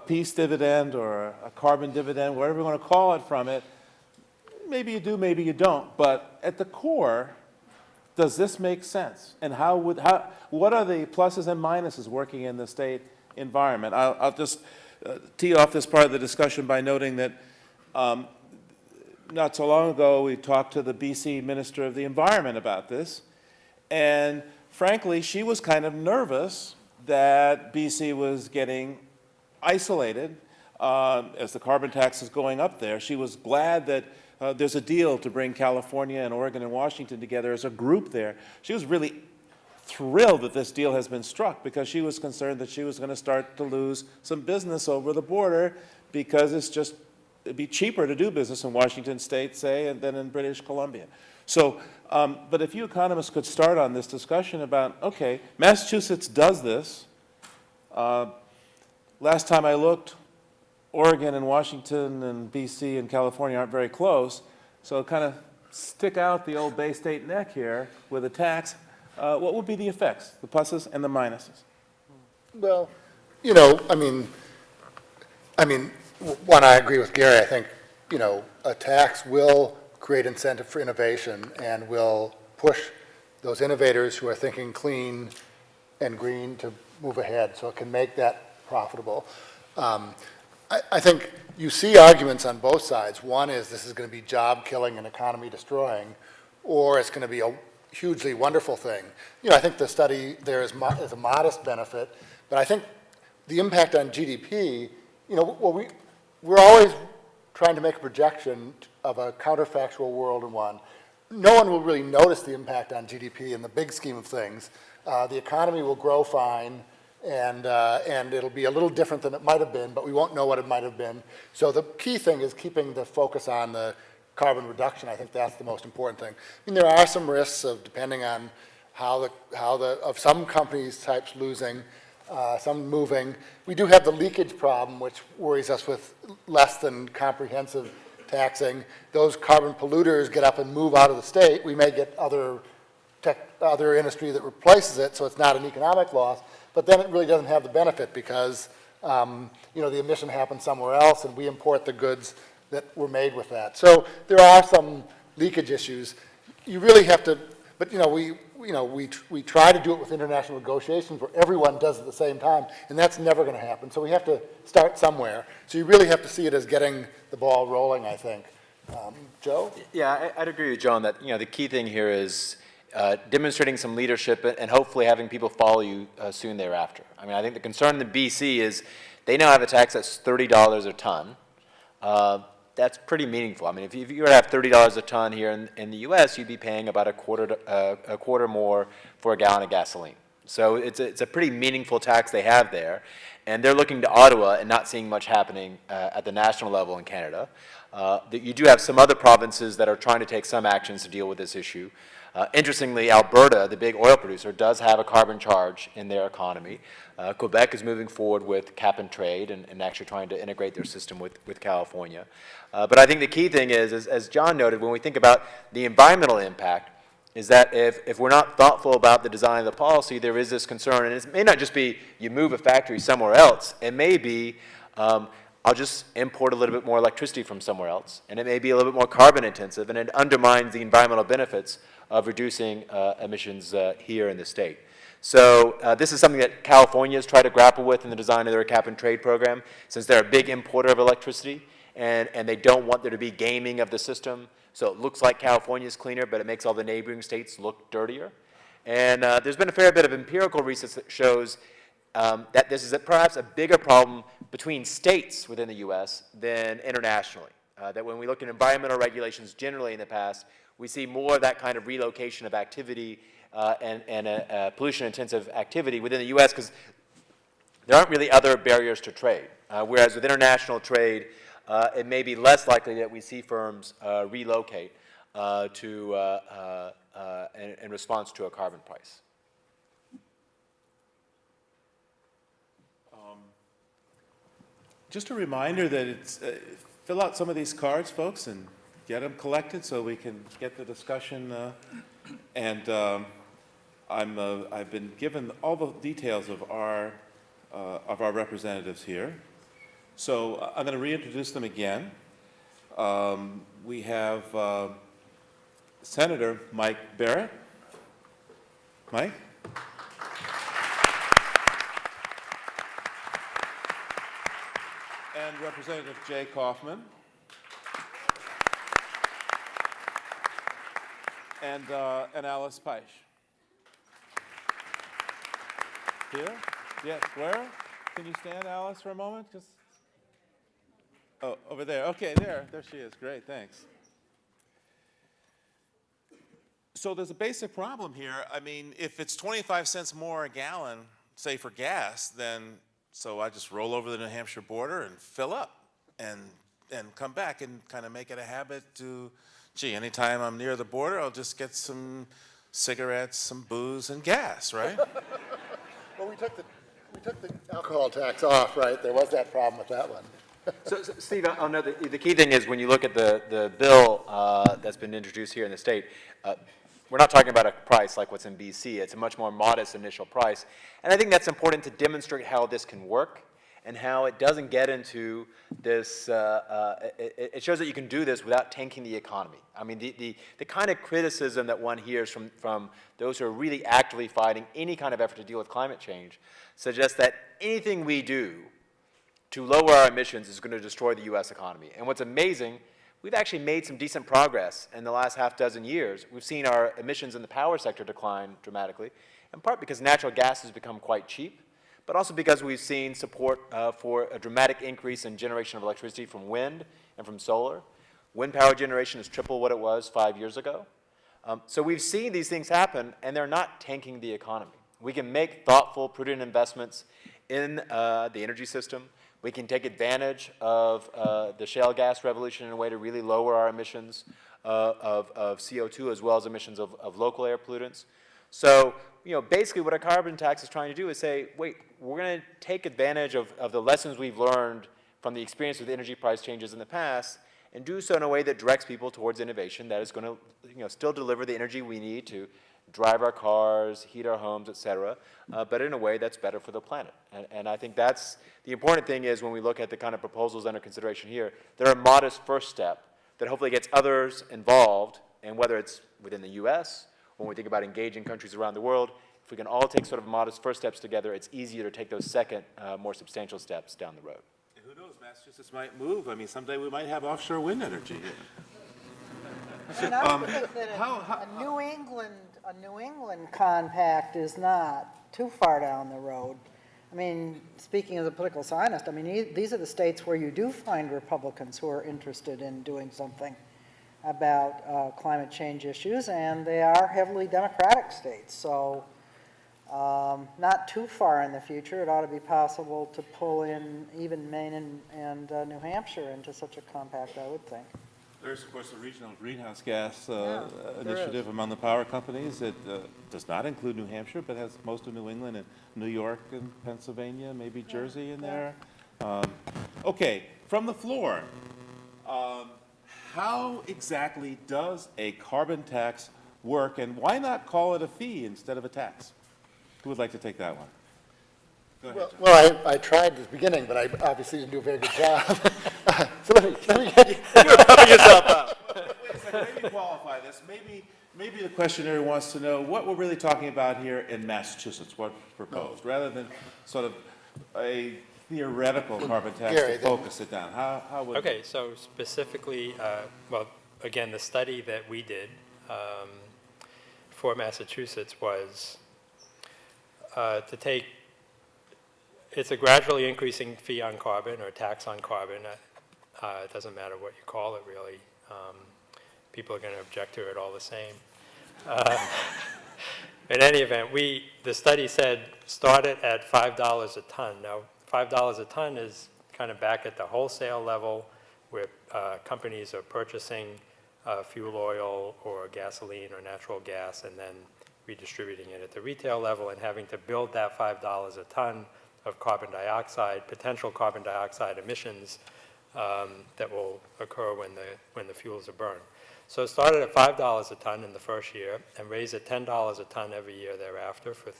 peace dividend or a carbon dividend, whatever you want to call it from it, maybe you do, maybe you don't. But at the core, does this make sense? And what are the pluses and minuses working in the state environment? I'll just tee off this part of the discussion by noting that not so long ago we talked to the BC Minister of the Environment about this, and frankly she was kind of nervous that BC was getting isolated as the carbon tax is going up there. She was glad that there's a deal to bring California and Oregon and Washington together as a group there. She was really thrilled that this deal has been struck because she was concerned that she was going to start to lose some business over the border because it'd be cheaper to do business in Washington State, say, than in British Columbia. So, but if you economists could start on this discussion about, okay, Massachusetts does this. Last time I looked, Oregon and Washington and BC and California aren't very close, so kind of stick out the old Bay State neck here with a tax. What would be the effects, the pluses and the minuses? Well, one, I agree with Gary. I think, a tax will create incentive for innovation and will push those innovators who are thinking clean and green to move ahead, so it can make that profitable. I think you see arguments on both sides. One is this is going to be job killing and economy destroying, or it's going to be a hugely wonderful thing. I think the study there is a modest benefit, but I think the impact on GDP, we're always trying to make a projection of a counterfactual world in one. No one will really notice the impact on GDP in the big scheme of things. The economy will grow fine, and it'll be a little different than it might have been, but we won't know what it might have been. So the key thing is keeping the focus on the carbon reduction. I think that's the most important thing. There are some risks of, depending on of some companies types losing, some moving. We do have the leakage problem, which worries us with less than comprehensive taxing. Those carbon polluters get up and move out of the state. We may get other industry that replaces it, so it's not an economic loss, but then it really doesn't have the benefit because the emission happens somewhere else and we import the goods that were made with that. So there are some leakage issues. You really have to, but we try to do it with international negotiations where everyone does it at the same time, and that's never going to happen. So we have to start somewhere. So you really have to see it as getting the ball rolling, I think. Joe? Yeah, I'd agree with John that the key thing here is demonstrating some leadership and hopefully having people follow you soon thereafter. I think the concern in the BC is they now have a tax that's $30 a ton. That's pretty meaningful. If you were to have $30 a ton here in the U.S., you'd be paying about a quarter more for a gallon of gasoline. So it's a pretty meaningful tax they have there, and they're looking to Ottawa and not seeing much happening at the national level in Canada. You do have some other provinces that are trying to take some actions to deal with this issue. Interestingly, Alberta, the big oil producer, does have a carbon charge in their economy. Quebec is moving forward with cap and trade and actually trying to integrate their system with California. But I think the key thing is, as John noted, when we think about the environmental impact, is that if we're not thoughtful about the design of the policy, there is this concern. And it may not just be you move a factory somewhere else. It may be I'll just import a little bit more electricity from somewhere else. And it may be a little bit more carbon intensive, and it undermines the environmental benefits of reducing emissions here in the state. So this is something that California has tried to grapple with in the design of their cap-and-trade program, since they're a big importer of electricity, and they don't want there to be gaming of the system. So it looks like California is cleaner, but it makes all the neighboring states look dirtier. And there's been a fair bit of empirical research that shows that this is perhaps a bigger problem between states within the U.S. than internationally. That when we look at environmental regulations generally in the past, we see more of that kind of relocation of activity and pollution-intensive activity within the U.S. because there aren't really other barriers to trade. Whereas with international trade, it may be less likely that we see firms relocate in response to a carbon price. Just a reminder that it's, fill out some of these cards, folks, and get them collected so we can get the discussion. I've been given all the details of our representatives here. So I'm going to reintroduce them again. We have Senator Mike Barrett. Mike? And Representative Jay Kaufman. And Alice Peisch. Here? Yes, where? Can you stand, Alice, for a moment? Oh, over there. Okay, there she is. Great, thanks. So there's a basic problem here. I mean, if it's 25 cents more a gallon, say for gas, then so I just roll over the New Hampshire border and fill up and come back and kind of make it a habit to, gee, anytime I'm near the border, I'll just get some cigarettes, some booze, and gas, right? Well, we took the alcohol tax off, right? There was that problem with that one. So Steve, I'll note the key thing is when you look at the bill that's been introduced here in the state, we're not talking about a price like what's in BC. It's a much more modest initial price. And I think that's important to demonstrate how this can work and how it doesn't get into this, it shows that you can do this without tanking the economy. I mean, the kind of criticism that one hears from those who are really actively fighting any kind of effort to deal with climate change suggests that anything we do to lower our emissions is going to destroy the U.S. economy. And what's amazing, we've actually made some decent progress in the last half dozen years. We've seen our emissions in the power sector decline dramatically, in part because natural gas has become quite cheap, but also because we've seen support for a dramatic increase in generation of electricity from wind and from solar. Wind power generation is triple what it was 5 years ago. So we've seen these things happen, and they're not tanking the economy. We can make thoughtful, prudent investments in the energy system. We can take advantage of the shale gas revolution in a way to really lower our emissions of CO2 as well as emissions of local air pollutants. So, basically what a carbon tax is trying to do is say, wait, we're going to take advantage of the lessons we've learned from the experience with energy price changes in the past and do so in a way that directs people towards innovation that is going to still deliver the energy we need to drive our cars, heat our homes, et cetera, but in a way that's better for the planet. And I think that's the important thing is when we look at the kind of proposals under consideration here, they're a modest first step that hopefully gets others involved, and whether it's within the U.S., when we think about engaging countries around the world, if we can all take sort of modest first steps together, it's easier to take those second, more substantial steps down the road. And who knows, Massachusetts might move. I mean, someday we might have offshore wind energy. And I would think that a New England compact is not too far down the road. I mean, speaking as a political scientist, I mean, these are the states where you do find Republicans who are interested in doing something about climate change issues, and they are heavily Democratic states. So not too far in the future, it ought to be possible to pull in even Maine and New Hampshire into such a compact, I would think. There's, of course, the regional greenhouse gas initiative among the power companies. It does not include New Hampshire, but has most of New England and New York and Pennsylvania, maybe Jersey in there. Okay, from the floor, how exactly does a carbon tax work, and why not call it a fee instead of a tax? Who would like to take that one? Go ahead, John. Well, I tried at the beginning, but I obviously didn't do a very good job. So let me get You're pumping yourself up. Wait a second, maybe qualify this. this. Maybe the questioner wants to know what we're really talking about here in Massachusetts, what's proposed, rather than sort of a theoretical carbon tax Gary, to focus it down. How would? Okay, so specifically, well, again, the study that we did for Massachusetts was to take, it's a gradually increasing fee on carbon or tax on carbon. It doesn't matter what you call it, really. People are going to object to it all the same. In any event, the study said start it at $5 a ton. Now, $5 a ton is kind of back at the wholesale level where companies are purchasing fuel oil or gasoline or natural gas and then redistributing it at the retail level and having to build that $5 a ton of carbon dioxide, potential carbon dioxide emissions that will occur when the fuels are burned. So it started at $5 a ton in the first year and raised at $10 a ton every year thereafter for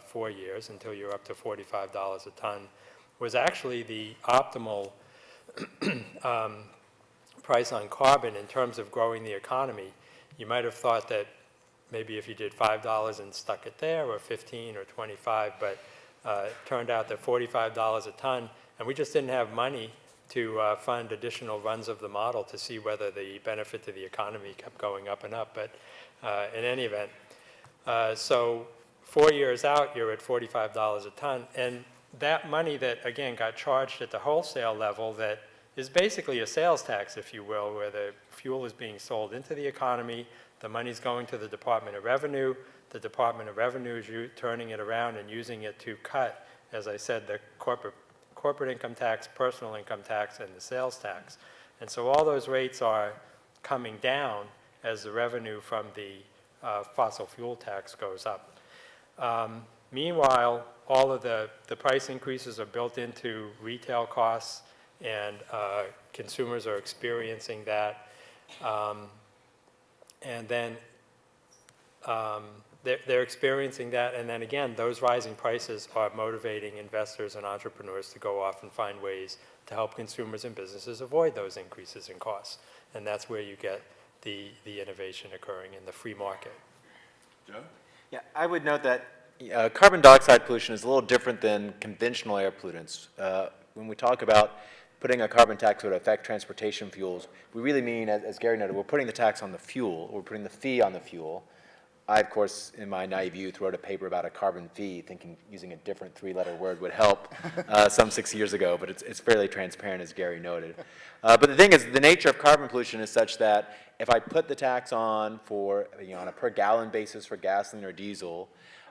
4 years until you're up to $45 a ton, was actually the optimal price on carbon in terms of growing the economy. You might have thought that maybe if you did $5 and stuck it there, or 15 or 25, but it turned out that $45 a ton, and we just didn't have money to fund additional runs of the model to see whether the benefit to the economy kept going up and up. But in any event, so 4 years out, you're at $45 a ton, and that money that, again, got charged at the wholesale level that is basically a sales tax, if you will, where the fuel is being sold into the economy, the money's going to the Department of Revenue, the Department of Revenue is turning it around and using it to cut, as I said, the corporate income tax, personal income tax, and the sales tax. And so all those rates are coming down as the revenue from the fossil fuel tax goes up. Meanwhile, all of the price increases are built into retail costs, and consumers are experiencing that. And then they're experiencing that, and then again, those rising prices are motivating investors and entrepreneurs to go off and find ways to help consumers and businesses avoid those increases in costs. And that's where you get the innovation occurring in the free market. Joe? Yeah, I would note that carbon dioxide pollution is a little different than conventional air pollutants. When we talk about putting a carbon tax that would affect transportation fuels, we really mean, as Gary noted, we're putting the tax on the fuel, we're putting the fee on the fuel. I, of course, in my naive youth, wrote a paper about a carbon fee, thinking using a different three-letter word would help some 6 years ago, but it's fairly transparent, as Gary noted. But the thing is, the nature of carbon pollution is such that if I put the tax on for, on a per gallon basis for gasoline or diesel,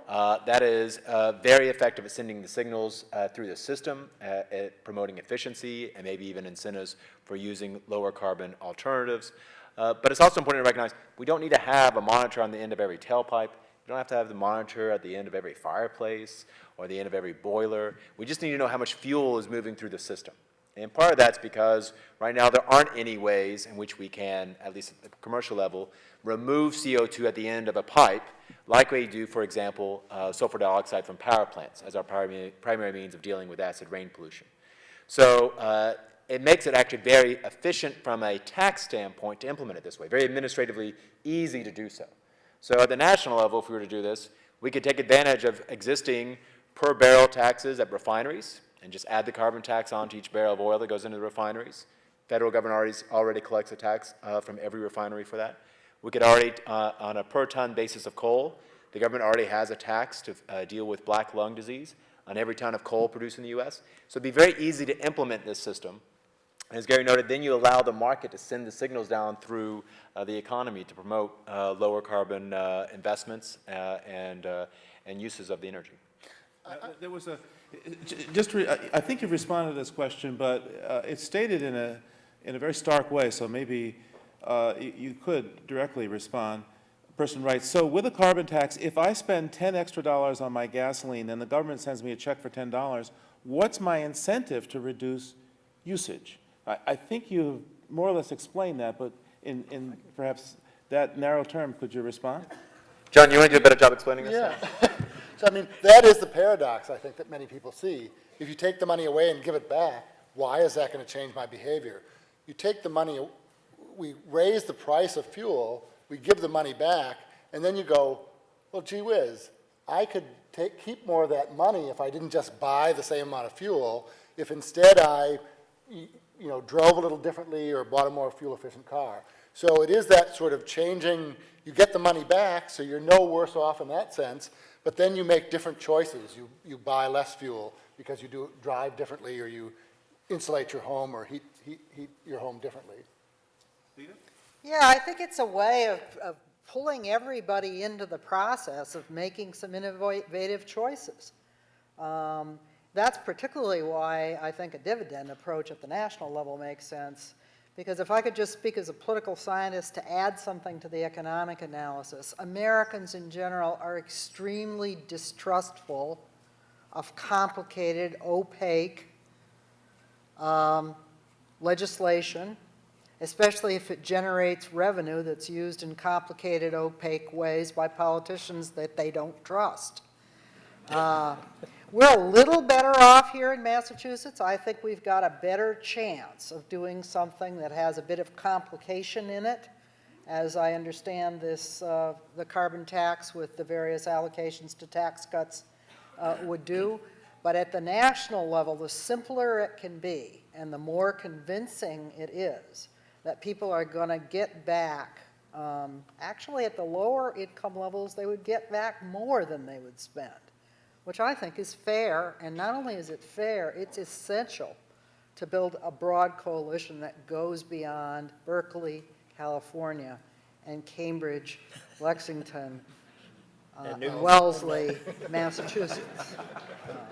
that is very effective at sending the signals through the system, at promoting efficiency and maybe even incentives for using lower carbon alternatives. But it's also important to recognize we don't need to have a monitor on the end of every tailpipe. We don't have to have the monitor at the end of every fireplace or the end of every boiler. We just need to know how much fuel is moving through the system. And part of that's because right now there aren't any ways in which we can, at least at the commercial level, remove CO2 at the end of a pipe like we do, for example, sulfur dioxide from power plants as our primary means of dealing with acid rain pollution. So it makes it actually very efficient from a tax standpoint to implement it this way, very administratively easy to do so. So at the national level, if we were to do this, we could take advantage of existing per barrel taxes at refineries and just add the carbon tax onto each barrel of oil that goes into the refineries. Federal government already collects a tax from every refinery for that. We could already, on a per ton basis of coal, the government already has a tax to deal with black lung disease on every ton of coal produced in the U.S. So it'd be very easy to implement this system. As Gary noted, then you allow the market to send the signals down through the economy to promote lower carbon investments and uses of the energy. There was I think you've responded to this question, but it's stated in a very stark way, so maybe you could directly respond. The person writes, so with a carbon tax, if I spend $10 extra on my gasoline and the government sends me a check for $10, what's my incentive to reduce usage? I think you more or less explained that, but in perhaps that narrow term, could you respond? John, you want to do a better job explaining this? Yeah. So, I mean, that is the paradox, I think, that many people see. If you take the money away and give it back, why is that going to change my behavior? You take the money, we raise the price of fuel, we give the money back, and then you go, well, gee whiz, I could keep more of that money if I didn't just buy the same amount of fuel, if instead I drove a little differently or bought a more fuel-efficient car. So it is that sort of changing, you get the money back, so you're no worse off in that sense, but then you make different choices. You buy less fuel because you drive differently, or you insulate your home or heat your home differently. Yeah, I think it's a way of pulling everybody into the process of making some innovative choices. That's particularly why I think a dividend approach at the national level makes sense, because if I could just speak as a political scientist to add something to the economic analysis, Americans in general are extremely distrustful of complicated, opaque legislation, especially if it generates revenue that's used in complicated, opaque ways by politicians that they don't trust. We're a little better off here in Massachusetts. I think we've got a better chance of doing something that has a bit of complication in it, as I understand this, the carbon tax with the various allocations to tax cuts would do. But at the national level, the simpler it can be and the more convincing it is that people are going to get back, actually at the lower income levels, they would get back more than they would spend, which I think is fair. And not only is it fair, it's essential to build a broad coalition that goes beyond Berkeley, California, and Cambridge, Lexington, and Wellesley, Massachusetts.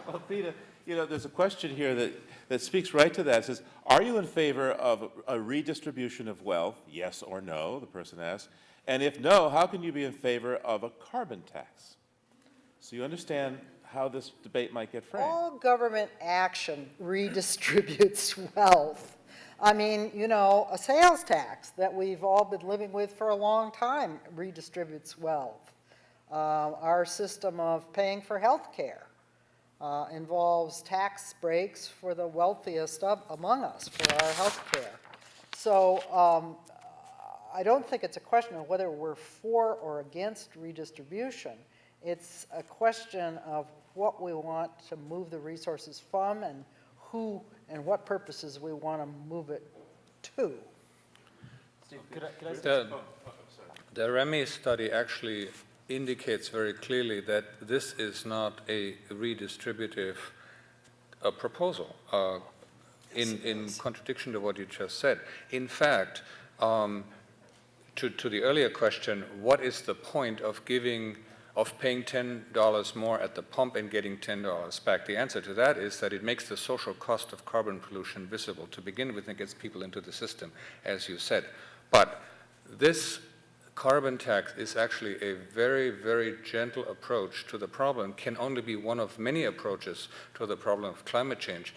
Well, Peter, there's a question here that speaks right to that. It says, are you in favor of a redistribution of wealth, yes or no, the person asks, and if no, how can you be in favor of a carbon tax? So you understand how this debate might get framed. All government action redistributes wealth. I mean, a sales tax that we've all been living with for a long time redistributes wealth. Our system of paying for health care involves tax breaks for the wealthiest among us for our health care. So I don't think it's a question of whether we're for or against redistribution. It's a question of what we want to move the resources from and who and what purposes we want to move it to. Steve, could I the Remy study actually indicates very clearly that this is not a redistributive proposal, in contradiction to what you just said. In fact, to the earlier question, what is the point of paying $10 more at the pump and getting $10 back? The answer to that is that it makes the social cost of carbon pollution visible to begin with and gets people into the system, as you said. But this carbon tax is actually a very, very gentle approach to the problem, can only be one of many approaches to the problem of climate change.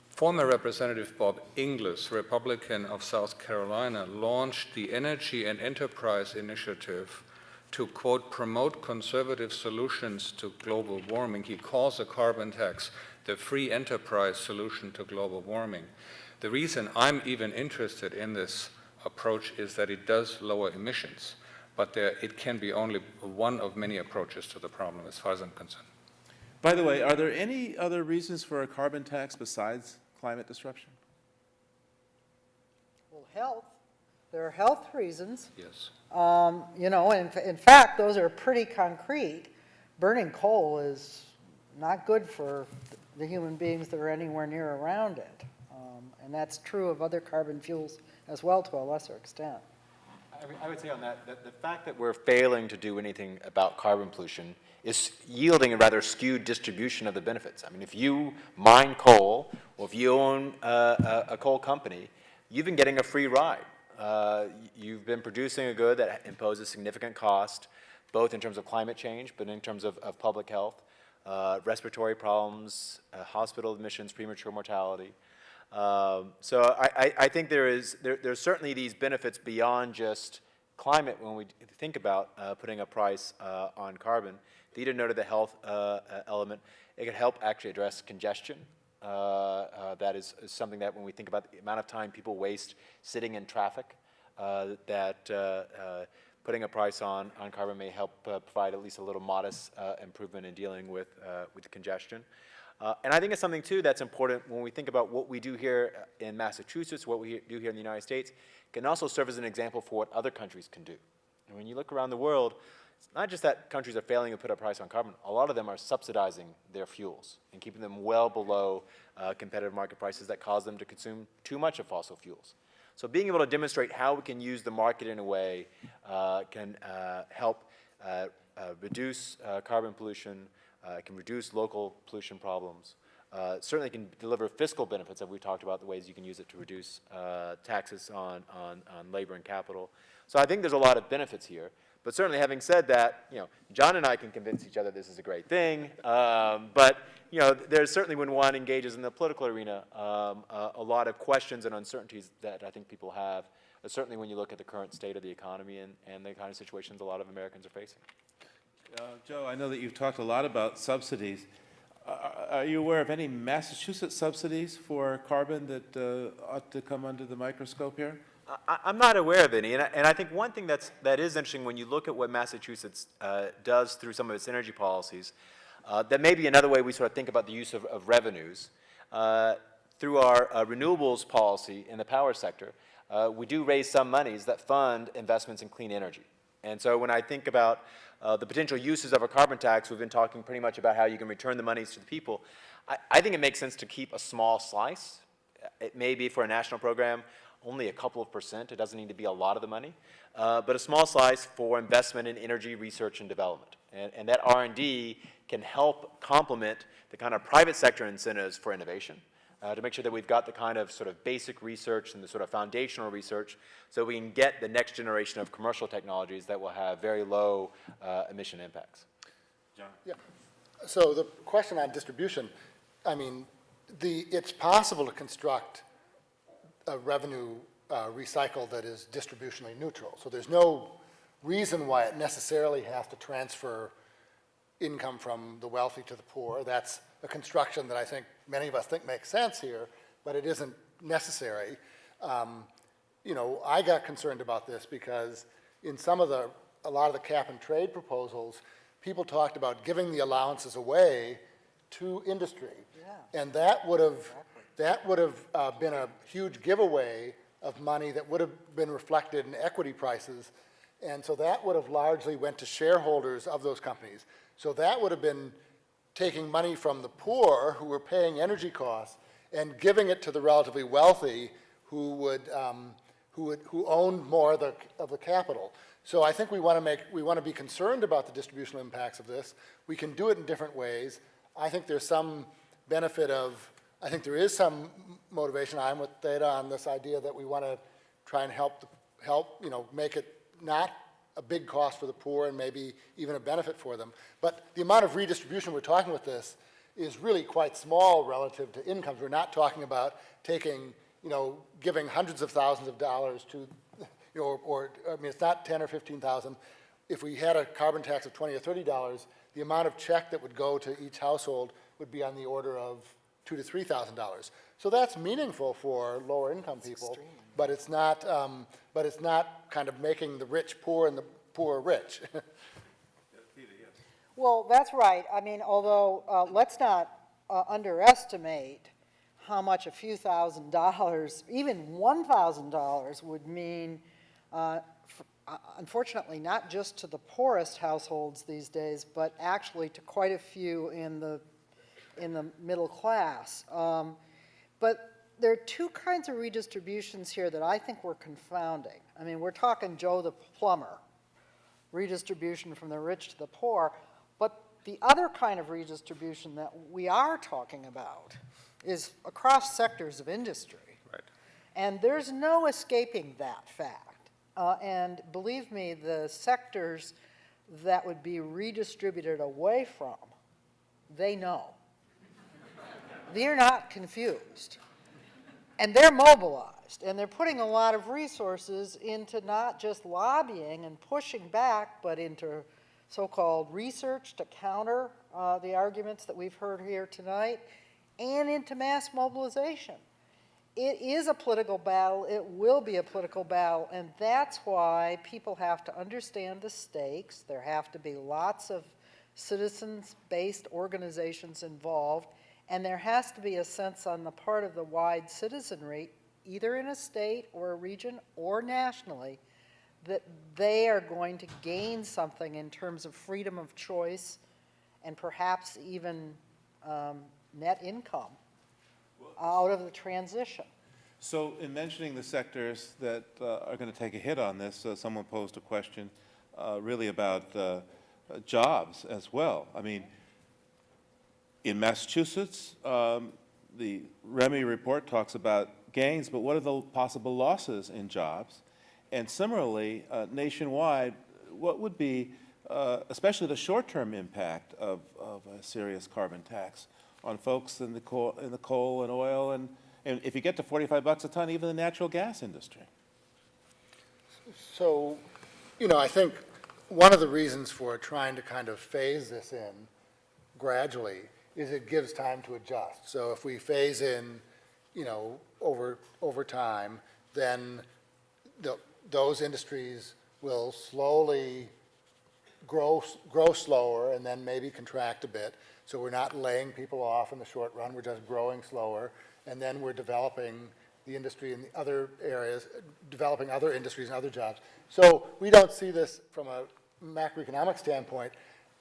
Former Representative Bob Inglis, Republican of South Carolina, launched the Energy and Enterprise Initiative to, quote, promote conservative solutions to global warming. He calls a carbon tax the free enterprise solution to global warming. The reason I'm even interested in this approach is that it does lower emissions, but it can be only one of many approaches to the problem as far as I'm concerned. By the way, are there any other reasons for a carbon tax besides climate disruption? Well, health. There are health reasons. Yes. In fact, those are pretty concrete. Burning coal is not good for the human beings that are anywhere near around it. And that's true of other carbon fuels as well, to a lesser extent. I would say on that, the fact that we're failing to do anything about carbon pollution is yielding a rather skewed distribution of the benefits. I mean, if you mine coal, or if you own a coal company, you've been getting a free ride. You've been producing a good that imposes significant cost, both in terms of climate change, but in terms of public health, respiratory problems, hospital admissions, premature mortality. So I think there's certainly these benefits beyond just climate when we think about putting a price on carbon. Theda noted the health element. It could help actually address congestion. That is something that when we think about the amount of time people waste sitting in traffic, that putting a price on carbon may help provide at least a little modest improvement in dealing with congestion. And I think it's something, too, that's important when we think about what we do here in Massachusetts, what we do here in the United States, can also serve as an example for what other countries can do. And when you look around the world, it's not just that countries are failing to put a price on carbon. A lot of them are subsidizing their fuels and keeping them well below competitive market prices that cause them to consume too much of fossil fuels. So being able to demonstrate how we can use the market in a way can help reduce carbon pollution, can reduce local pollution problems, certainly can deliver fiscal benefits, as we talked about the ways you can use it to reduce taxes on labor and capital. So I think there's a lot of benefits here. But certainly, having said that, John and I can convince each other this is a great thing. But there's certainly, when one engages in the political arena, a lot of questions and uncertainties that I think people have. Certainly, when you look at the current state of the economy and the kind of situations a lot of Americans are facing. Joe, I know that you've talked a lot about subsidies. Are you aware of any Massachusetts subsidies for carbon that ought to come under the microscope here? I'm not aware of any, and I think one thing that is interesting when you look at what Massachusetts does through some of its energy policies, that may be another way we sort of think about the use of revenues. Through our renewables policy in the power sector, we do raise some monies that fund investments in clean energy. And so when I think about the potential uses of a carbon tax, we've been talking pretty much about how you can return the monies to the people. I think it makes sense to keep a small slice. It may be for a national program, only a couple of percent. It doesn't need to be a lot of the money, but a small slice for investment in energy research and development. And that R&D can help complement the kind of private sector incentives for innovation to make sure that we've got the kind of sort of basic research and the sort of foundational research so we can get the next generation of commercial technologies that will have very low emission impacts. John? Yeah. So the question on distribution, I mean, it's possible to construct a revenue recycle that is distributionally neutral. So there's no reason why it necessarily has to transfer income from the wealthy to the poor. That's a construction that I think many of us think makes sense here, but it isn't necessary. I got concerned about this because in a lot of the cap and trade proposals, people talked about giving the allowances away to industry. Yeah. And that would have been a huge giveaway of money that would have been reflected in equity prices. And so that would have largely went to shareholders of those companies. So that would have been taking money from the poor who were paying energy costs and giving it to the relatively wealthy who owned more of the capital. So I think we want to be concerned about the distributional impacts of this. We can do it in different ways. I think there's some benefit I think there is some motivation. I'm with Theta on this idea that we want to try and help, make it not a big cost for the poor and maybe even a benefit for them. But the amount of redistribution we're talking with this is really quite small relative to incomes. We're not talking about taking, giving hundreds of thousands of dollars to, it's not 10 or 15,000. If we had a carbon tax of $20 or $30, the amount of check that would go to each household would be on the order of $2,000 to $3,000. So that's meaningful for lower income people, but it's not kind of making the rich poor and the poor rich. Well, that's right. I mean, although let's not underestimate how much a few $1,000s, even $1,000 would mean, unfortunately, not just to the poorest households these days, but actually to quite a few in the middle class. But there are two kinds of redistributions here that I think we're confounding. I mean, we're talking Joe the plumber, redistribution from the rich to the poor, but the other kind of redistribution that we are talking about is across sectors of industry. Right. And there's no escaping that fact. And believe me, the sectors that would be redistributed away from, they know. They're not confused. And they're mobilized, and they're putting a lot of resources into not just lobbying and pushing back, but into so-called research to counter the arguments that we've heard here tonight, and into mass mobilization. it is a political battle, it will be a political battle, and that's why people have to understand the stakes. There have to be lots of citizens-based organizations involved, and there has to be a sense on the part of the wide citizenry, either in a state or a region or nationally, that they are going to gain something in terms of freedom of choice and perhaps even net income out of the transition. So in mentioning the sectors that are going to take a hit on this, someone posed a question really about jobs as well. I mean, in Massachusetts, the Remy report talks about gains, but what are the possible losses in jobs? And similarly, nationwide, what would be, especially the short-term impact of a serious carbon tax on folks in the coal and oil, and if you get to $45 a ton, even the natural gas industry? So, I think one of the reasons for trying to kind of phase this in gradually is it gives time to adjust. So if we phase in, over time, then those industries will slowly grow slower and then maybe contract a bit. So we're not laying people off in the short run, we're just growing slower, and then we're developing the industry in the other areas, developing other industries and other jobs. So we don't see this from a macroeconomic standpoint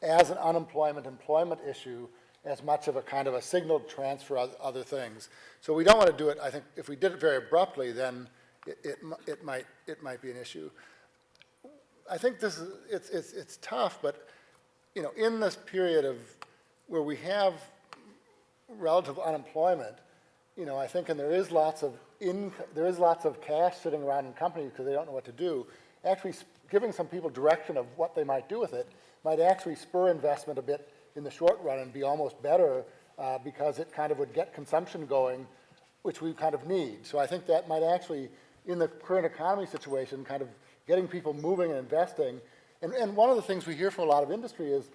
as an employment issue as much of a kind of a signal to transfer other things. So we don't want to do it. I think if we did it very abruptly, then it might be an issue. I think it's tough, but in this period of where we have relative unemployment, I think, and there is lots of cash sitting around in companies because they don't know what to do. Actually, giving some people direction of what they might do with it might actually spur investment a bit in the short run and be almost better because it kind of would get consumption going, which we kind of need. So I think that might actually, in the current economy situation, kind of getting people moving and investing. And one of the things we hear from a lot of industry is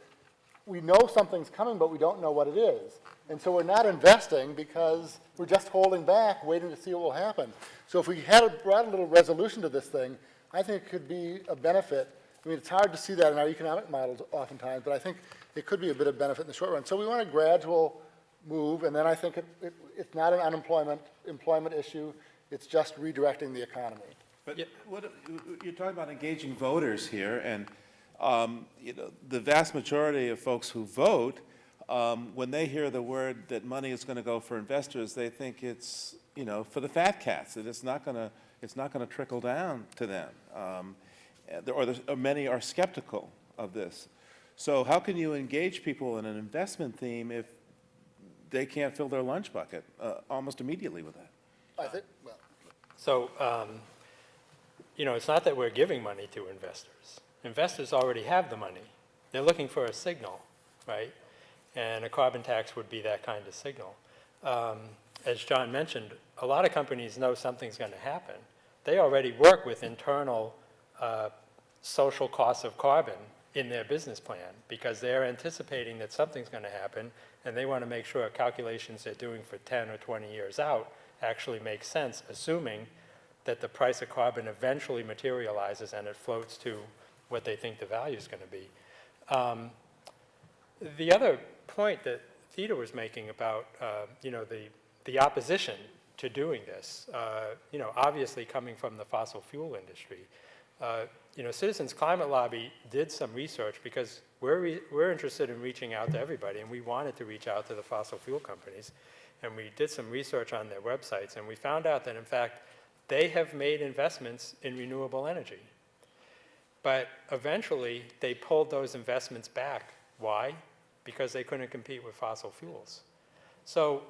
we know something's coming, but we don't know what it is. And so we're not investing because we're just holding back, waiting to see what will happen. So if we brought a little resolution to this thing, I think it could be a benefit. I mean, it's hard to see that in our economic models oftentimes, but I think it could be a bit of benefit in the short run. So we want a gradual move, and then I think it's not an employment issue. It's just redirecting the economy. But you're talking about engaging voters here, and the vast majority of folks who vote, when they hear the word that money is going to go for investors, they think it's for the fat cats. That it's not going to trickle down to them, or many are skeptical of this. So how can you engage people in an investment theme if they can't fill their lunch bucket almost immediately with that? I think, well. So, it's not that we're giving money to investors. Investors already have the money. They're looking for a signal, right? And a carbon tax would be that kind of signal. As John mentioned, a lot of companies know something's going to happen. They already work with internal social costs of carbon in their business plan because they're anticipating that something's going to happen, and they want to make sure calculations they're doing for 10 or 20 years out actually make sense, assuming that the price of carbon eventually materializes and it floats to what they think the value is going to be. The other point that Theda was making about, the opposition to doing this, obviously coming from the fossil fuel industry. Citizens Climate Lobby did some research because we're interested in reaching out to everybody, and we wanted to reach out to the fossil fuel companies. And we did some research on their websites, and we found out that, in fact, they have made investments in renewable energy. But eventually, they pulled those investments back. Why? Because they couldn't compete with fossil fuels. So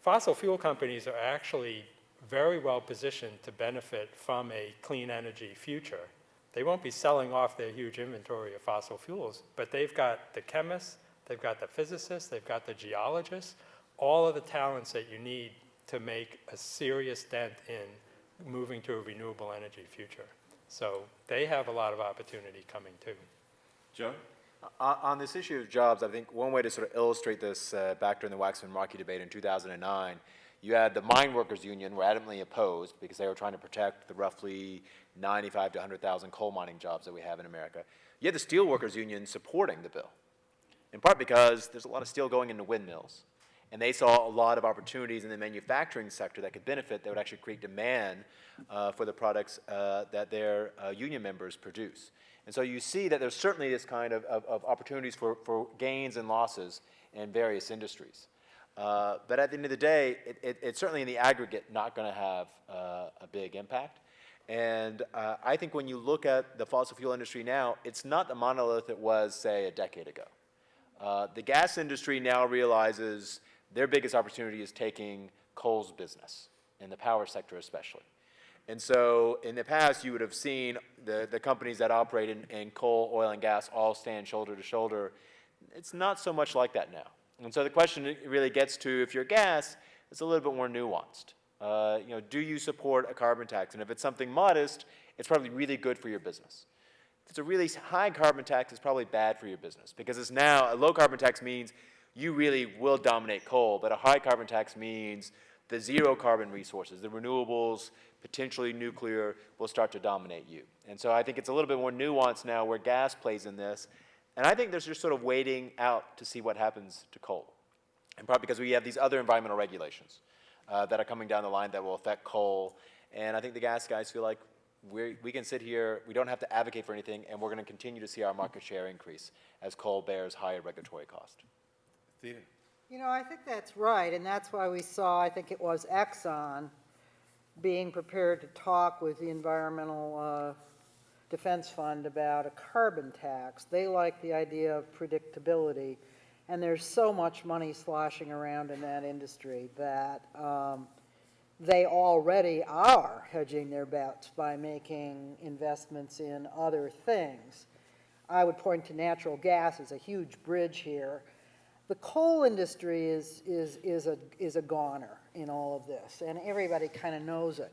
fossil fuel companies are actually very well positioned to benefit from a clean energy future. They won't be selling off their huge inventory of fossil fuels, but they've got the chemists, they've got the physicists, they've got the geologists, all of the talents that you need to make a serious dent in moving to a renewable energy future. So they have a lot of opportunity coming too. Joe? On this issue of jobs, I think one way to sort of illustrate this back during the Waxman-Markey debate in 2009 You had the mine workers union were adamantly opposed because they were trying to protect the roughly 95 to 100,000 coal mining jobs that we have in America. You had the steel workers union supporting the bill, in part because there's a lot of steel going into windmills. And they saw a lot of opportunities in the manufacturing sector that could benefit, that would actually create demand for the products that their union members produce. And so you see that there's certainly this kind of opportunities for gains and losses in various industries. But at the end of the day, it's certainly in the aggregate not going to have a big impact. And I think when you look at the fossil fuel industry now, it's not the monolith it was, say, a decade ago. The gas industry now realizes their biggest opportunity is taking coal's business, in the power sector especially. And so in the past, you would have seen the companies that operate in coal, oil, and gas all stand shoulder to shoulder. It's not so much like that now. And so the question really gets to, if you're gas, it's a little bit more nuanced. Do you support a carbon tax? And if it's something modest, it's probably really good for your business. If it's a really high carbon tax, it's probably bad for your business, because it's now, a low carbon tax means you really will dominate coal, but a high carbon tax means the zero carbon resources, the renewables, potentially nuclear, will start to dominate you. And so I think it's a little bit more nuanced now where gas plays in this. And I think there's just sort of waiting out to see what happens to coal, in part because we have these other environmental regulations that are coming down the line that will affect coal. And I think the gas guys feel like we can sit here, we don't have to advocate for anything, and we're going to continue to see our market share increase as coal bears higher regulatory cost. Thea. I think that's right, and that's why we saw, I think it was Exxon, being prepared to talk with the Environmental Defense Fund about a carbon tax. They like the idea of predictability, and there's so much money sloshing around in that industry that they already are hedging their bets by making investments in other things. I would point to natural gas as a huge bridge here. The coal industry is a goner in all of this, and everybody kind of knows it.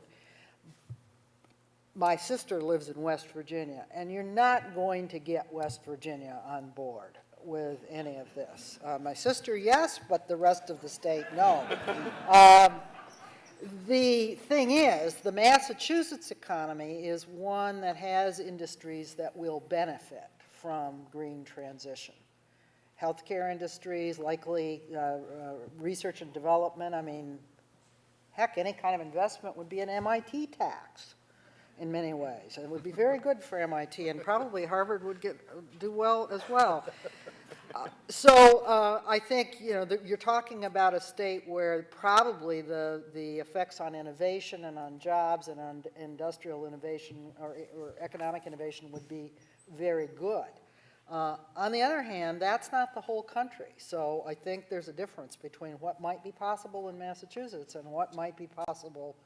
My sister lives in West Virginia, and you're not going to get West Virginia on board with any of this. My sister, yes, but the rest of the state, no. The thing is, the Massachusetts economy is one that has industries that will benefit from green transition. Healthcare industries, likely research and development. I mean, heck, any kind of investment would be an MIT tax in many ways. It would be very good for MIT, and probably Harvard would do well as well. So I think you're talking about a state where probably the effects on innovation and on jobs and on industrial innovation or economic innovation would be very good. On the other hand, that's not the whole country. So I think there's a difference between what might be possible in Massachusetts and what might be possible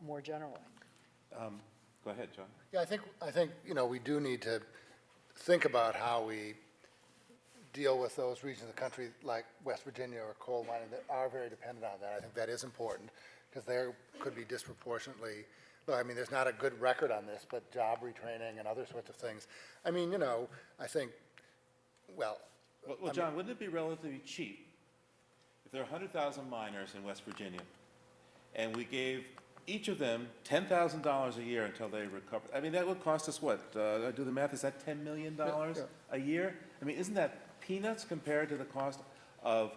more generally. Go ahead, John. Yeah, I think we do need to think about how we deal with those regions of the country like West Virginia or coal mining that are very dependent on that. I think that is important because there could be disproportionately, look, I mean, there's not a good record on this, but job retraining and other sorts of things. I mean, I think, well, John, wouldn't it be relatively cheap if there are 100,000 miners in West Virginia and we gave each of them $10,000 a year until they recover? I mean, that would cost us what? I do the math, is that $10 million a year? I mean, isn't that peanuts compared to the cost of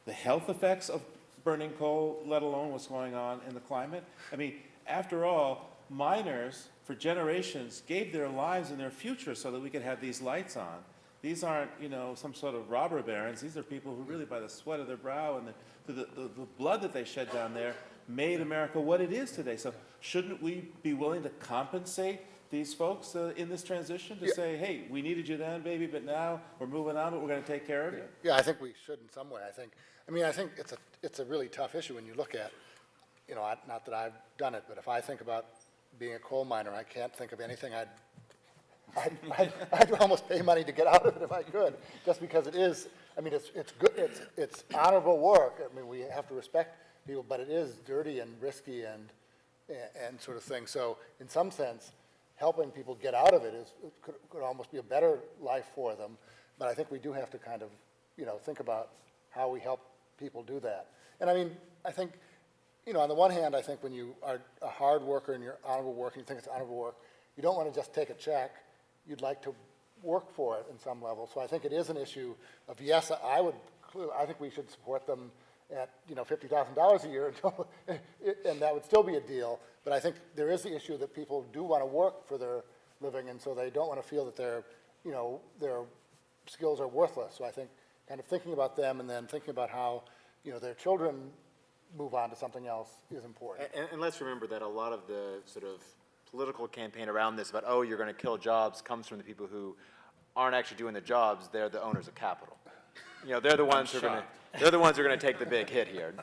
the health effects of burning coal, let alone what's going on in the climate? I mean, after all, miners for generations gave their lives and their future so that we could have these lights on. These aren't, some sort of robber barons. These are people who really, by the sweat of their brow and the blood that they shed down there, made America what it is today. So shouldn't we be willing to compensate these folks in this transition to say, hey, we needed you then, baby, but now we're moving on, but we're going to take care of you? Yeah, I think we should in some way. I think it's a really tough issue when you look at, not that I've done it, but if I think about being a coal miner, I can't think of anything I'd almost pay money to get out of it if I could, just because it is, it's good, it's honorable work. I mean, we have to respect people, but it is dirty and risky and sort of thing. So in some sense, helping people get out of it could almost be a better life for them. But I think we do have to kind of, think about how we help people do that. And I think, on the one hand, I think when you are a hard worker and you're honorable work and you think it's honorable work, you don't want to just take a check. You'd like to work for it in some level. So I think it is an issue of, yes, I think we should support them at, $50,000 a year, and that would still be a deal. But I think there is the issue that people do want to work for their living, and so they don't want to feel that their skills are worthless. So I think kind of thinking about them and then thinking about how, their children move on to something else is important. And let's remember that a lot of the sort of political campaign around this about, oh, you're going to kill jobs, comes from the people who aren't actually doing the jobs. They're the owners of capital. They're the ones who are going to take the big hit here.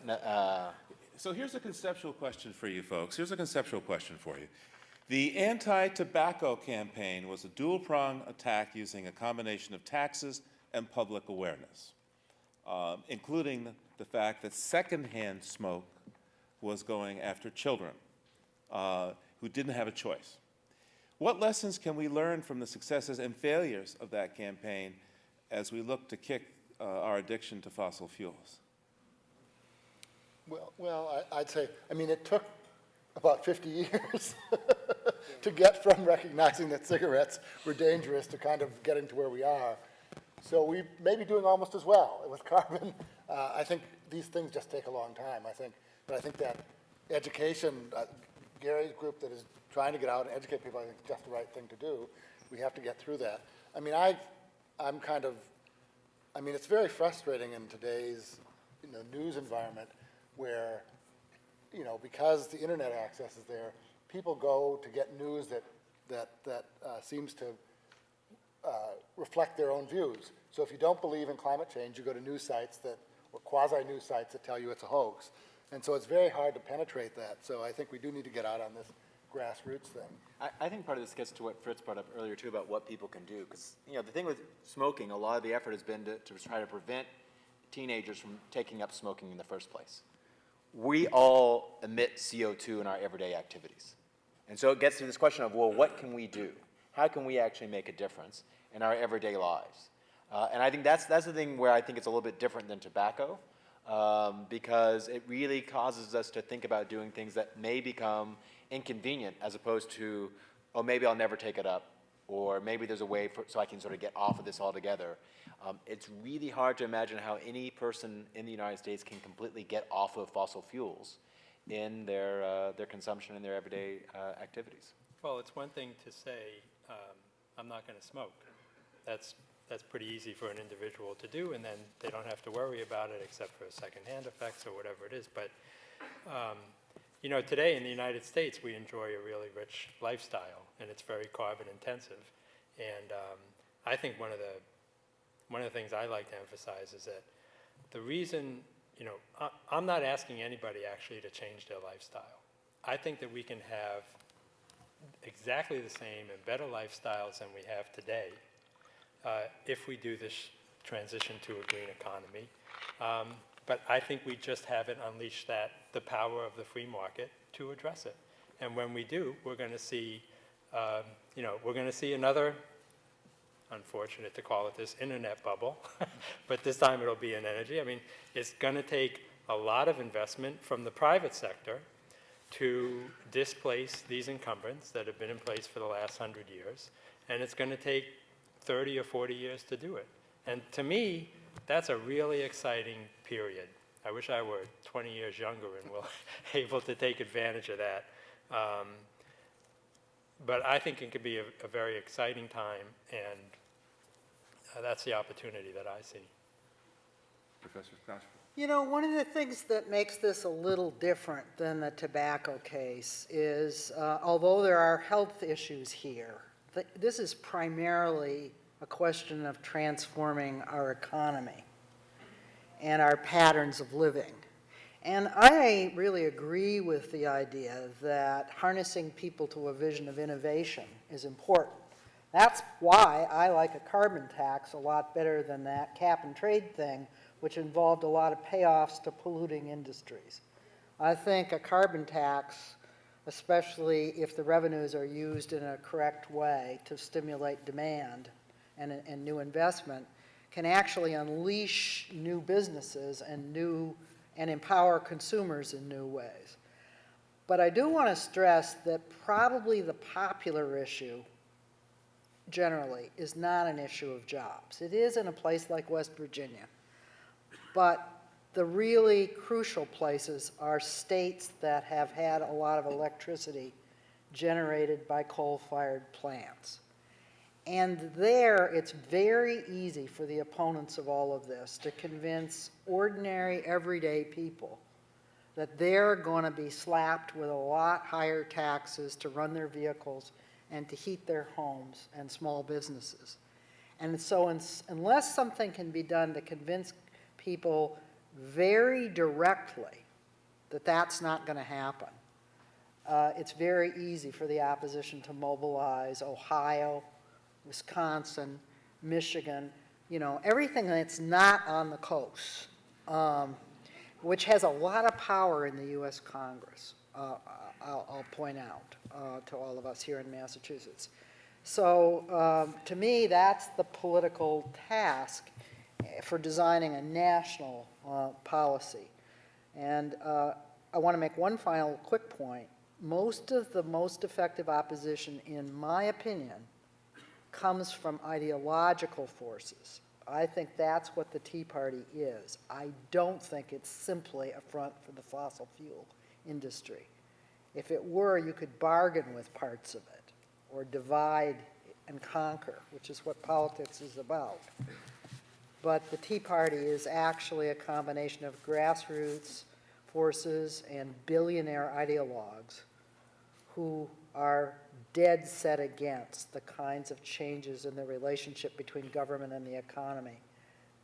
So here's a conceptual question for you folks. Here's a conceptual question for you. The anti-tobacco campaign was a dual-pronged attack using a combination of taxes and public awareness, including the fact that secondhand smoke was going after children who didn't have a choice. What lessons can we learn from the successes and failures of that campaign as we look to kick our addiction to fossil fuels? Well, I'd say, it took about 50 years to get from recognizing that cigarettes were dangerous to kind of getting to where we are. So we may be doing almost as well with carbon. I think these things just take a long time, But I think that education, Gary's group that is trying to get out and educate people, I think is just the right thing to do. We have to get through that. It's very frustrating in today's news environment where, because the internet access is there, people go to get news that seems to reflect their own views. So if you don't believe in climate change, you go to news sites or quasi-news sites that tell you it's a hoax. And so it's very hard to penetrate that. So I think we do need to get out on this grassroots thing. I think part of this gets to what Fritz brought up earlier, too, about what people can do. Because, the thing with smoking, a lot of the effort has been to try to prevent teenagers from taking up smoking in the first place. We all emit CO2 in our everyday activities. And so it gets to this question of, well, what can we do? How can we actually make a difference in our everyday lives? And I think that's the thing where I think it's a little bit different than tobacco, because it really causes us to think about doing things that may become inconvenient as opposed to, oh, maybe I'll never take it up, or maybe there's a way so I can sort of get off of this altogether. It's really hard to imagine how any person in the United States can completely get off of fossil fuels in their consumption and their everyday activities. Well, it's one thing to say, I'm not going to smoke. That's pretty easy for an individual to do, and then they don't have to worry about it except for secondhand effects or whatever it is. But, today in the United States, we enjoy a really rich lifestyle, and it's very carbon intensive. And I think one of the things I like to emphasize is that the reason, I'm not asking anybody actually to change their lifestyle. I think that we can have exactly the same and better lifestyles than we have today if we do this transition to a green economy. But I think we just haven't unleashed the power of the free market to address it. And when we do, we're going to see, another, unfortunate to call it this, internet bubble, but this time it'll be in energy. It's going to take a lot of investment from the private sector to displace these incumbents that have been in place for the last 100 years, and it's going to take 30 or 40 years to do it. And to me, that's a really exciting period. I wish I were 20 years younger and able to take advantage of that. But I think it could be a very exciting time, and that's the opportunity that I see. Professor Scotch? One of the things that makes this a little different than the tobacco case is, although there are health issues here, this is primarily a question of transforming our economy and our patterns of living. And I really agree with the idea that harnessing people to a vision of innovation is important. That's why I like a carbon tax a lot better than that cap and trade thing, which involved a lot of payoffs to polluting industries. I think a carbon tax, especially if the revenues are used in a correct way to stimulate demand and new investment, can actually unleash new businesses and new and empower consumers in new ways. But I do want to stress that probably the popular issue generally is not an issue of jobs. It is in a place like West Virginia. But the really crucial places are states that have had a lot of electricity generated by coal-fired plants. And there, it's very easy for the opponents of all of this to convince ordinary, everyday people that they're going to be slapped with a lot higher taxes to run their vehicles and to heat their homes and small businesses. And so unless something can be done to convince people very directly that that's not going to happen, it's very easy for the opposition to mobilize Ohio, Wisconsin, Michigan, you know, everything that's not on the coast, which has a lot of power in the U.S. Congress, I'll point out to all of us here in Massachusetts. So to me, that's the political task for designing a national policy. And I want to make one final quick point. Most of the most effective opposition, in my opinion, comes from ideological forces. I think that's what the Tea Party is. I don't think it's simply a front for the fossil fuel industry. If it were, you could bargain with parts of it, or divide and conquer, which is what politics is about. But the Tea Party is actually a combination of grassroots forces and billionaire ideologues who are dead set against the kinds of changes in the relationship between government and the economy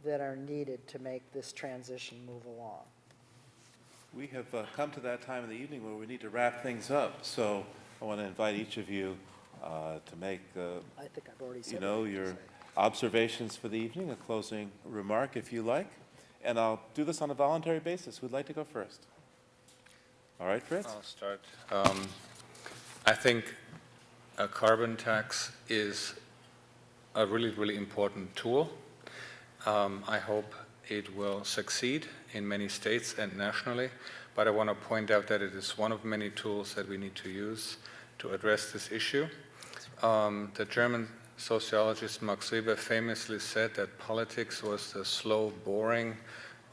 that are needed to make this transition move along. We have come to that time of the evening where we need to wrap things up. So I want to invite each of you to make, I think I've already said you know, what I your have to say. observations for the evening, a closing remark if you like. And I'll do this on a voluntary basis. Who'd like to go first? All right, Fritz? I'll start. I think a carbon tax is a really, really important tool. I hope it will succeed in many states and nationally, but I want to point out that it is one of many tools that we need to use to address this issue. The German sociologist Max Weber famously said that politics was the slow boring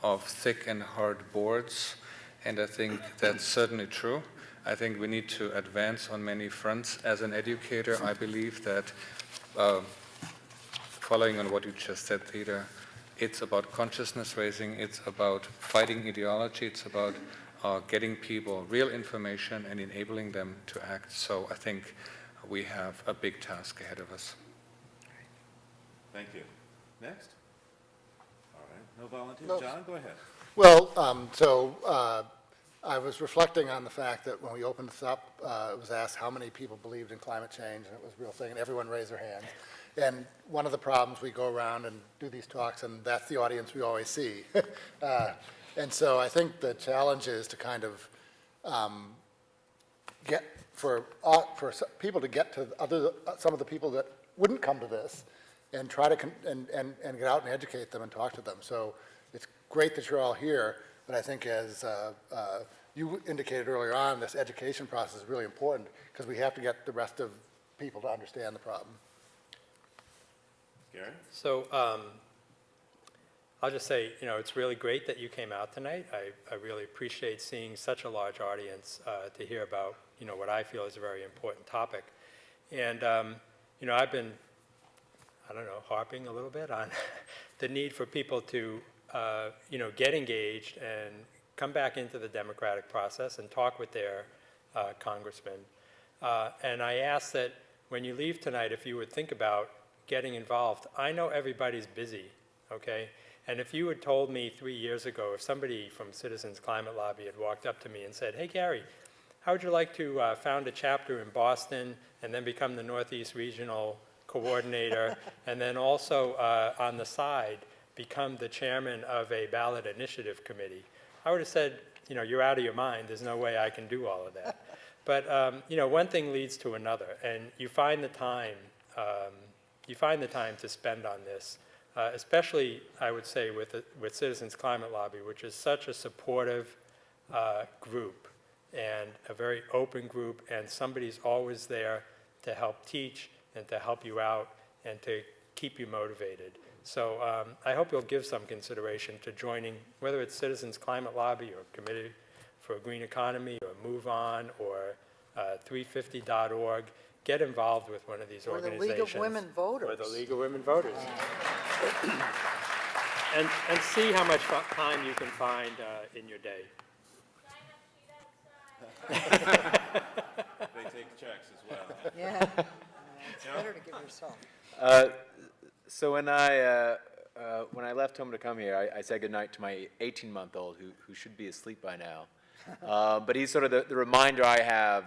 of thick and hard boards, and I think that's certainly true. I think we need to advance on many fronts. As an educator, I believe that, following on what you just said, Peter, it's about consciousness raising, it's about fighting ideology, it's about getting people real information and enabling them to act. So I think we have a big task ahead of us. Thank you. Next? All right, no volunteers. No. John, go ahead. Well, I was reflecting on the fact that when we opened this up, it was asked how many people believed in climate change, and it was a real thing, and everyone raised their hands. And one of the problems, we go around and do these talks, and that's the audience we always see. And so I think the challenge is to kind of get, for people to get to some of the people that wouldn't come to this, and try to, and get out and educate them and talk to them. So it's great that you're all here, but I think as you indicated earlier on, this education process is really important because we have to get the rest of people to understand the problem. Gary? So I'll just say, you know, it's really great that you came out tonight. I really appreciate seeing such a large audience to hear about, you know, what I feel is a very important topic. And, you know, I've been, I don't know, harping a little bit on the need for people to, you know, get engaged and come back into the democratic process and talk with their congressman. And I ask that when you leave tonight, if you would think about getting involved. I know everybody's busy, okay? And if you had told me 3 years ago, if somebody from Citizens Climate Lobby had walked up to me and said, hey, Gary, how would you like to found a chapter in Boston and then become the Northeast Regional Coordinator and then also on the side become the chairman of a ballot initiative committee? I would have said, you know, you're out of your mind. There's no way I can do all of that. But, you know, one thing leads to another, and you find the time to spend on this especially, I would say, with Citizens Climate Lobby, which is such a supportive group and a very open group, and somebody's always there to help teach and to help you out and to keep you motivated. So I hope you'll give some consideration to joining, whether it's Citizens Climate Lobby or Committee for a Green Economy or Move On or 350.org. Get involved with one of these Or the organizations. League of Women Voters. Or the League of Women Voters. And see how much time you can find in your day. They take checks as well. Yeah. It's better to give yourself. So when I left home to come here, I said goodnight to my 18-month-old, who should be asleep by now. But he's sort of the reminder I have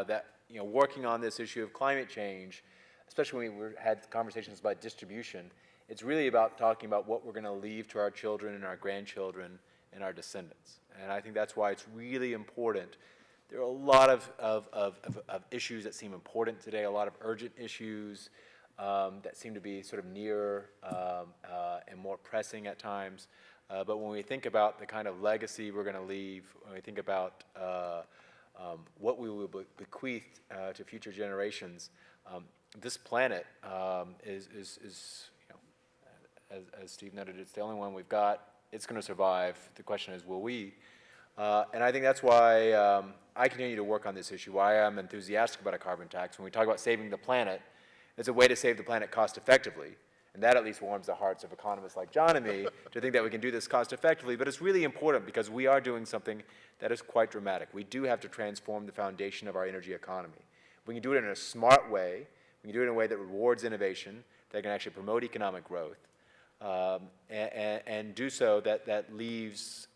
that, you know, working on this issue of climate change, especially when we had conversations about distribution, it's really about talking about what we're going to leave to our children and our grandchildren and our descendants. And I think that's why it's really important. There are a lot of issues that seem important today, a lot of urgent issues that seem to be sort of nearer and more pressing at times. But when we think about the kind of legacy we're going to leave, when we think about what we will bequeath to future generations, this planet is you know, as Steve noted, it's the only one we've got. It's going to survive. The question is, will we? And I think that's why I continue to work on this issue, why I'm enthusiastic about a carbon tax. When we talk about saving the planet, it's a way to save the planet cost effectively. And that at least warms the hearts of economists like John and me to think that we can do this cost effectively. But it's really important because we are doing something that is quite dramatic. We do have to transform the foundation of our energy economy. We can do it in a smart way. We can do it in a way that rewards innovation, that can actually promote economic growth, and do so that leaves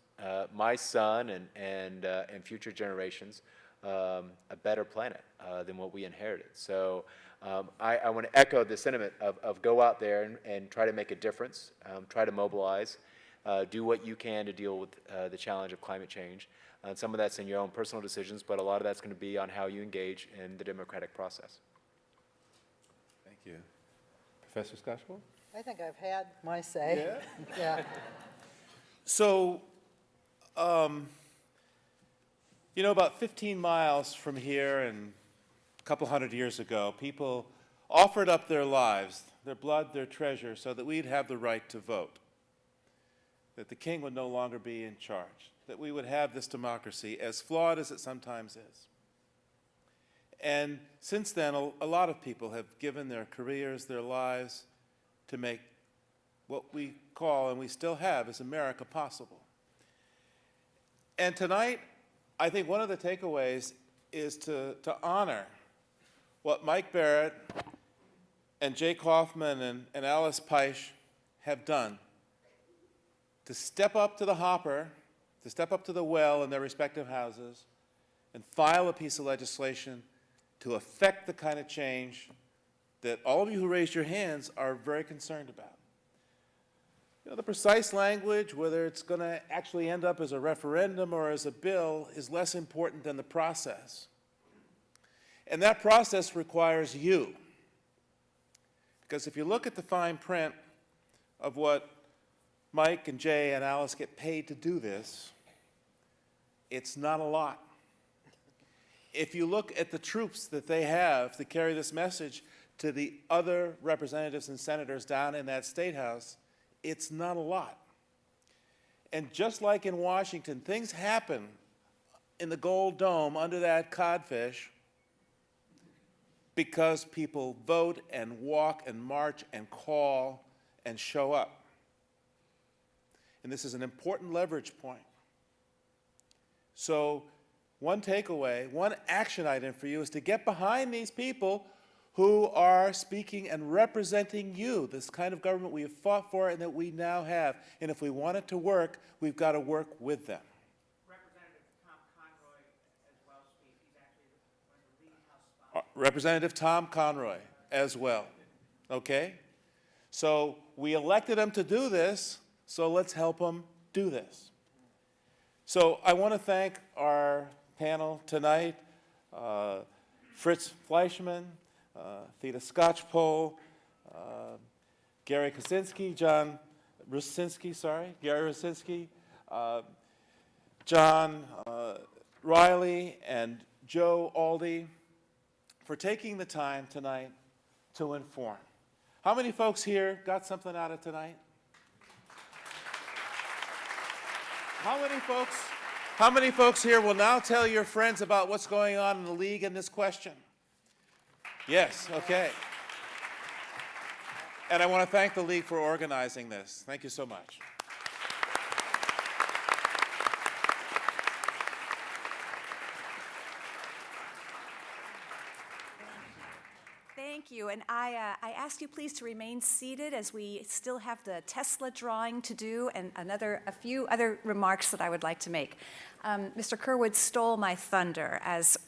my son and future generations a better planet than what we inherited. So I want to echo the sentiment of go out there and try to make a difference, try to mobilize, do what you can to deal with the challenge of climate change. Some of that's in your own personal decisions, but a lot of that's going to be on how you engage in the democratic process. Thank you. Professor Scotchwell? I think I've had my say. Yeah? Yeah. So, you know, about 15 miles from here and a couple hundred years ago, people offered up their lives, their blood, their treasure, so that we'd have the right to vote, that the king would no longer be in charge, that we would have this democracy, as flawed as it sometimes is. And since then, a lot of people have given their careers, their lives, to make what we call, and we still have, as America possible. And tonight, I think one of the takeaways is to honor what Mike Barrett and Jake Hoffman and Alice Peisch have done to step up to the hopper, to step up to the well in their respective houses and file a piece of legislation to affect the kind of change that all of you who raised your hands are very concerned about. You know, the precise language, whether it's going to actually end up as a referendum or as a bill, is less important than the process. And that process requires you. Because if you look at the fine print of what Mike and Jay and Alice get paid to do this, it's not a lot. If you look at the troops that they have to carry this message to the other representatives and senators down in that state house, it's not a lot. And just like in Washington, things happen in the Gold Dome under that codfish because people vote and walk and march and call and show up. And this is an important leverage point. So one takeaway, one action item for you is to get behind these people who are speaking and representing you, this kind of government we have fought for and that we now have. And if we want it to work, we've got to work with them. Representative Tom Conroy as well, Steve. He's actually one of the lead House sponsors. Representative Tom Conroy as well, okay? So we elected him to do this, so let's help him do this. So I want to thank our panel tonight, Fritz Fleischman, Theda Scotchpole, Gary Rusinski, Gary Rusinski, John Riley, and Joe Aldy for taking the time tonight to inform. How many folks here got something out of tonight? How many folks here will now tell your friends about what's going on in the league and this question? Yes, okay. And I want to thank the league for organizing this. Thank you so much. Thank you, and I ask you please to remain seated as we still have the Tesla drawing to do and a few other remarks that I would like to make. Mr. Kerwood stole my thunder as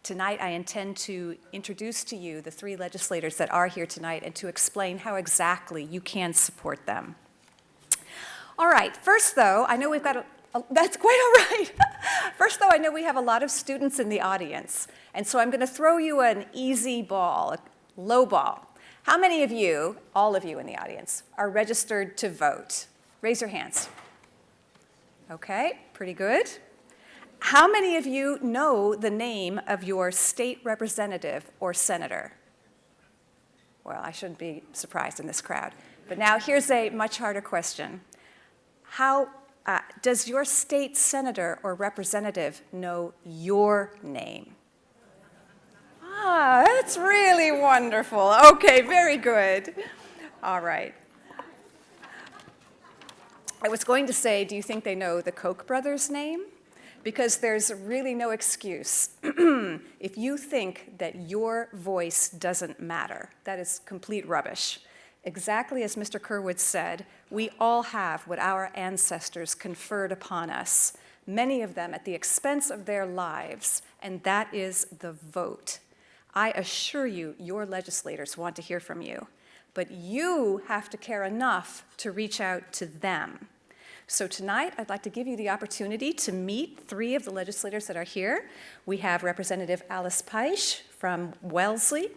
tonight I intend to introduce to you the three legislators that are here tonight and to explain how exactly you can support them. All right, first though, I know we've got that's quite all right. First, though, I know we have a lot of students in the audience, and so I'm going to throw you an easy ball, a low ball. How many of you, all of you in the audience, are registered to vote? Raise your hands. Okay, pretty good. How many of you know the name of your state representative or senator? Well, I shouldn't be surprised in this crowd. But now here's a much harder question. Does your state senator or representative know your name? Ah, that's really wonderful. Okay, very good. All right. I was going to say, do you think they know the Koch brothers' name? Because there's really no excuse. If you think that your voice doesn't matter, that is complete rubbish. Exactly as Mr. Kerwood said, we all have what our ancestors conferred upon us, many of them at the expense of their lives, and that is the vote. I assure you, your legislators want to hear from you, but you have to care enough to reach out to them. So tonight, I'd like to give you the opportunity to meet three of the legislators that are here. We have Representative Alice Peisch from Wellesley.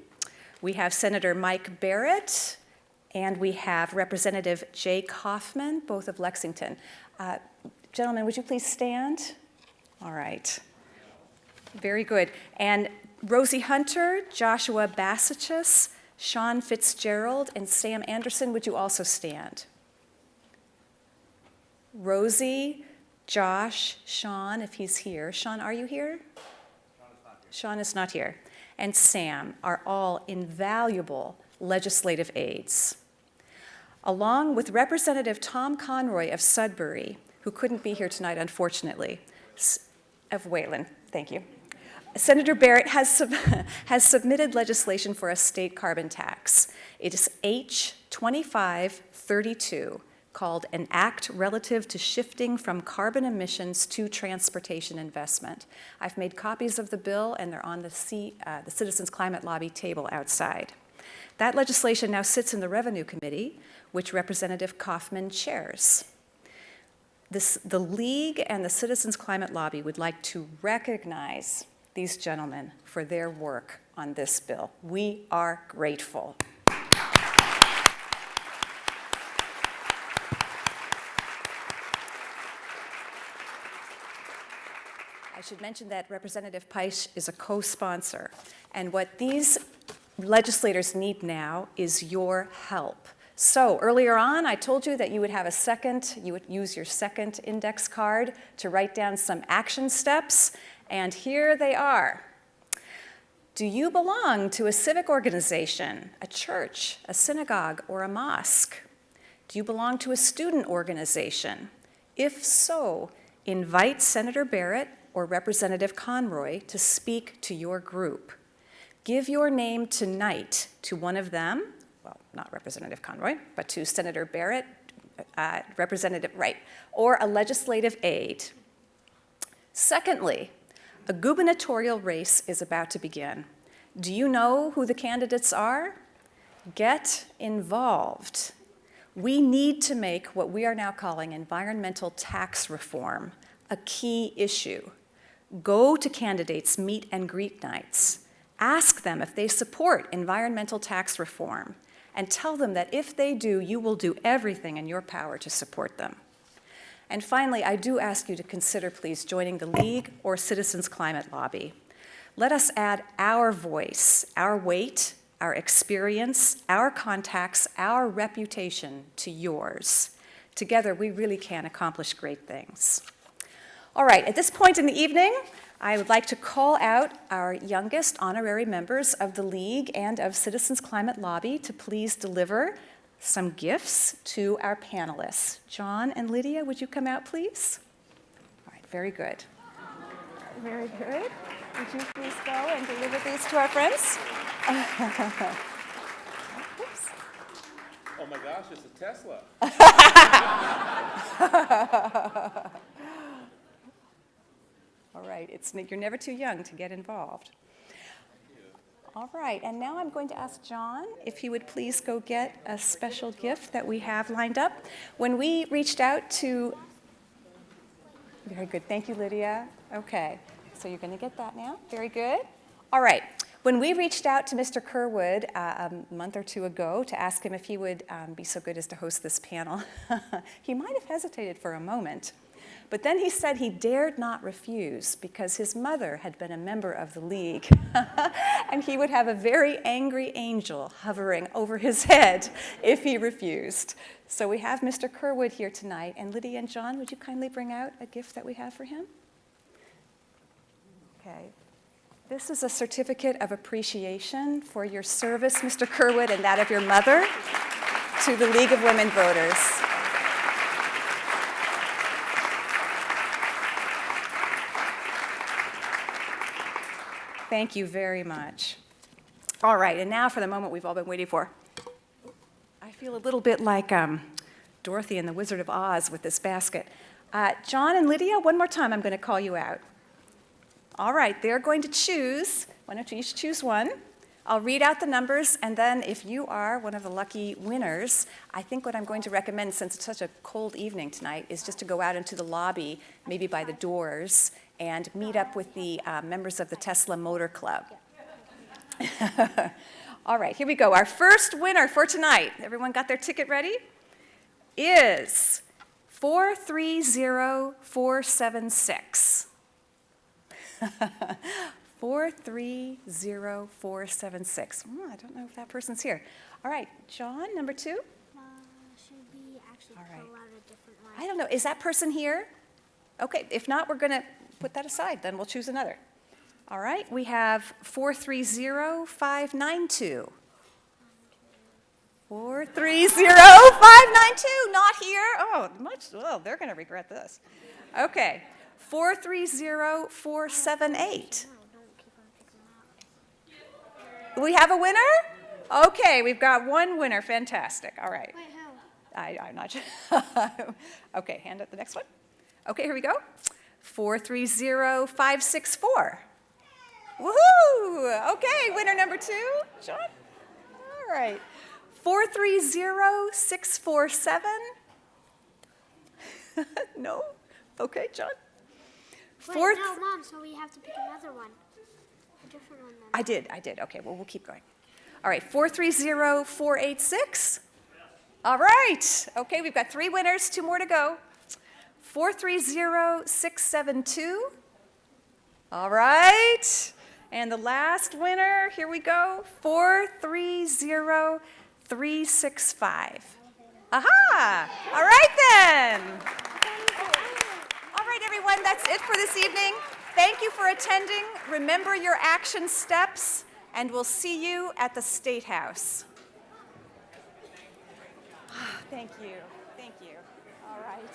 We have Senator Mike Barrett, and we have Representative Jay Kaufman, both of Lexington. Gentlemen, would you please stand? All right. Very good. And Rosie Hunter, Joshua Bassachus, Sean Fitzgerald, and Sam Anderson, would you also stand? Rosie, Josh, Sean, if he's here. Sean, are you here? Sean is not here. And Sam are all invaluable legislative aides. Along with Representative Tom Conroy of Sudbury, who couldn't be here tonight, unfortunately, of Wayland, thank you. Senator Barrett has submitted legislation for a state carbon tax. It is H. 2532, called An Act Relative to Shifting from Carbon Emissions to Transportation Investment. I've made copies of the bill, and they're on the Citizens Climate Lobby table outside. That legislation now sits in the Revenue Committee, which Representative Kaufman chairs. The League and the Citizens Climate Lobby would like to recognize these gentlemen for their work on this bill. We are grateful. I should mention that Representative Peisch is a co-sponsor, and what these legislators need now is your help. So earlier on, I told you that you would use your second index card to write down some action steps, and here they are. Do you belong to a civic organization, a church, a synagogue, or a mosque? Do you belong to a student organization? If so, invite Senator Barrett or Representative Conroy to speak to your group. Give your name tonight to one of them, well, not Representative Conroy, but to Senator Barrett, or a legislative aide. Secondly, a gubernatorial race is about to begin. Do you know who the candidates are? Get involved. We need to make what we are now calling environmental tax reform a key issue. Go to candidates' meet and greet nights. Ask them if they support environmental tax reform. and tell them that if they do, you will do everything in your power to support them. And finally, I do ask you to consider, please, joining the League or Citizens Climate Lobby. Let us add our voice, our weight, our experience, our contacts, our reputation to yours. Together, we really can accomplish great things. All right, at this point in the evening, I would like to call out our youngest honorary members of the League and of Citizens Climate Lobby to please deliver some gifts to our panelists. John and Lydia, would you come out, please? All right, very good. Very good. Would you please go and deliver these to our friends? Oops. Oh my gosh, it's a Tesla. All right, you're never too young to get involved. All right, and now I'm going to ask John if he would please go get a special gift that we have lined up. When we reached out to, very good, thank you, Lydia. Okay, so you're going to get that now, very good. All right, when we reached out to Mr. Kerwood a month or two ago to ask him if he would be so good as to host this panel, he might have hesitated for a moment. But then he said he dared not refuse because his mother had been a member of the League, and he would have a very angry angel hovering over his head if he refused. So we have Mr. Kerwood here tonight, and Lydia and John, would you kindly bring out a gift that we have for him? Okay. This is a certificate of appreciation for your service, Mr. Kerwood, and that of your mother to the League of Women Voters. Thank you very much. All right, and now for the moment we've all been waiting for. I feel a little bit like Dorothy and the Wizard of Oz with this basket. John and Lydia, one more time I'm going to call you out. All right, they're going to choose. Why don't you each choose one? I'll read out the numbers, and then if you are one of the lucky winners, I think what I'm going to recommend, since it's such a cold evening tonight, is just to go out into the lobby, maybe by the doors, and meet up with the members of the Tesla Motor Club. All right, here we go. Our first winner for tonight, everyone got their ticket ready, is 430476. 430476. I don't know if that person's here. All right, John, number 2? Should we actually All right. pull out a different one? I don't know. Is that person here? Okay, if not, we're going to put that aside. Then we'll choose another. All right, we have 430592. 430592, not here. Oh, they're going to regret this. Okay, 430478. We have a winner? Okay, we've got one winner. Fantastic. All right. Wait, who? I'm not sure. Okay, hand up the next one. Okay, here we go. 430564. Woohoo! Okay, winner number 2, John. All right. 430647. No? Okay, John. Wait, no, Mom, so we have to pick another one. A different one then. I did. Okay, well, we'll keep going. All right, 430486. All right. Okay, we've got 3 winners, 2 more to go. 430672. All right. And the last winner, here we go, 430365. Aha! All right then. All right, everyone, that's it for this evening. Thank you for attending. Remember your action steps, and we'll see you at the State House. Thank you. Thank you. All right.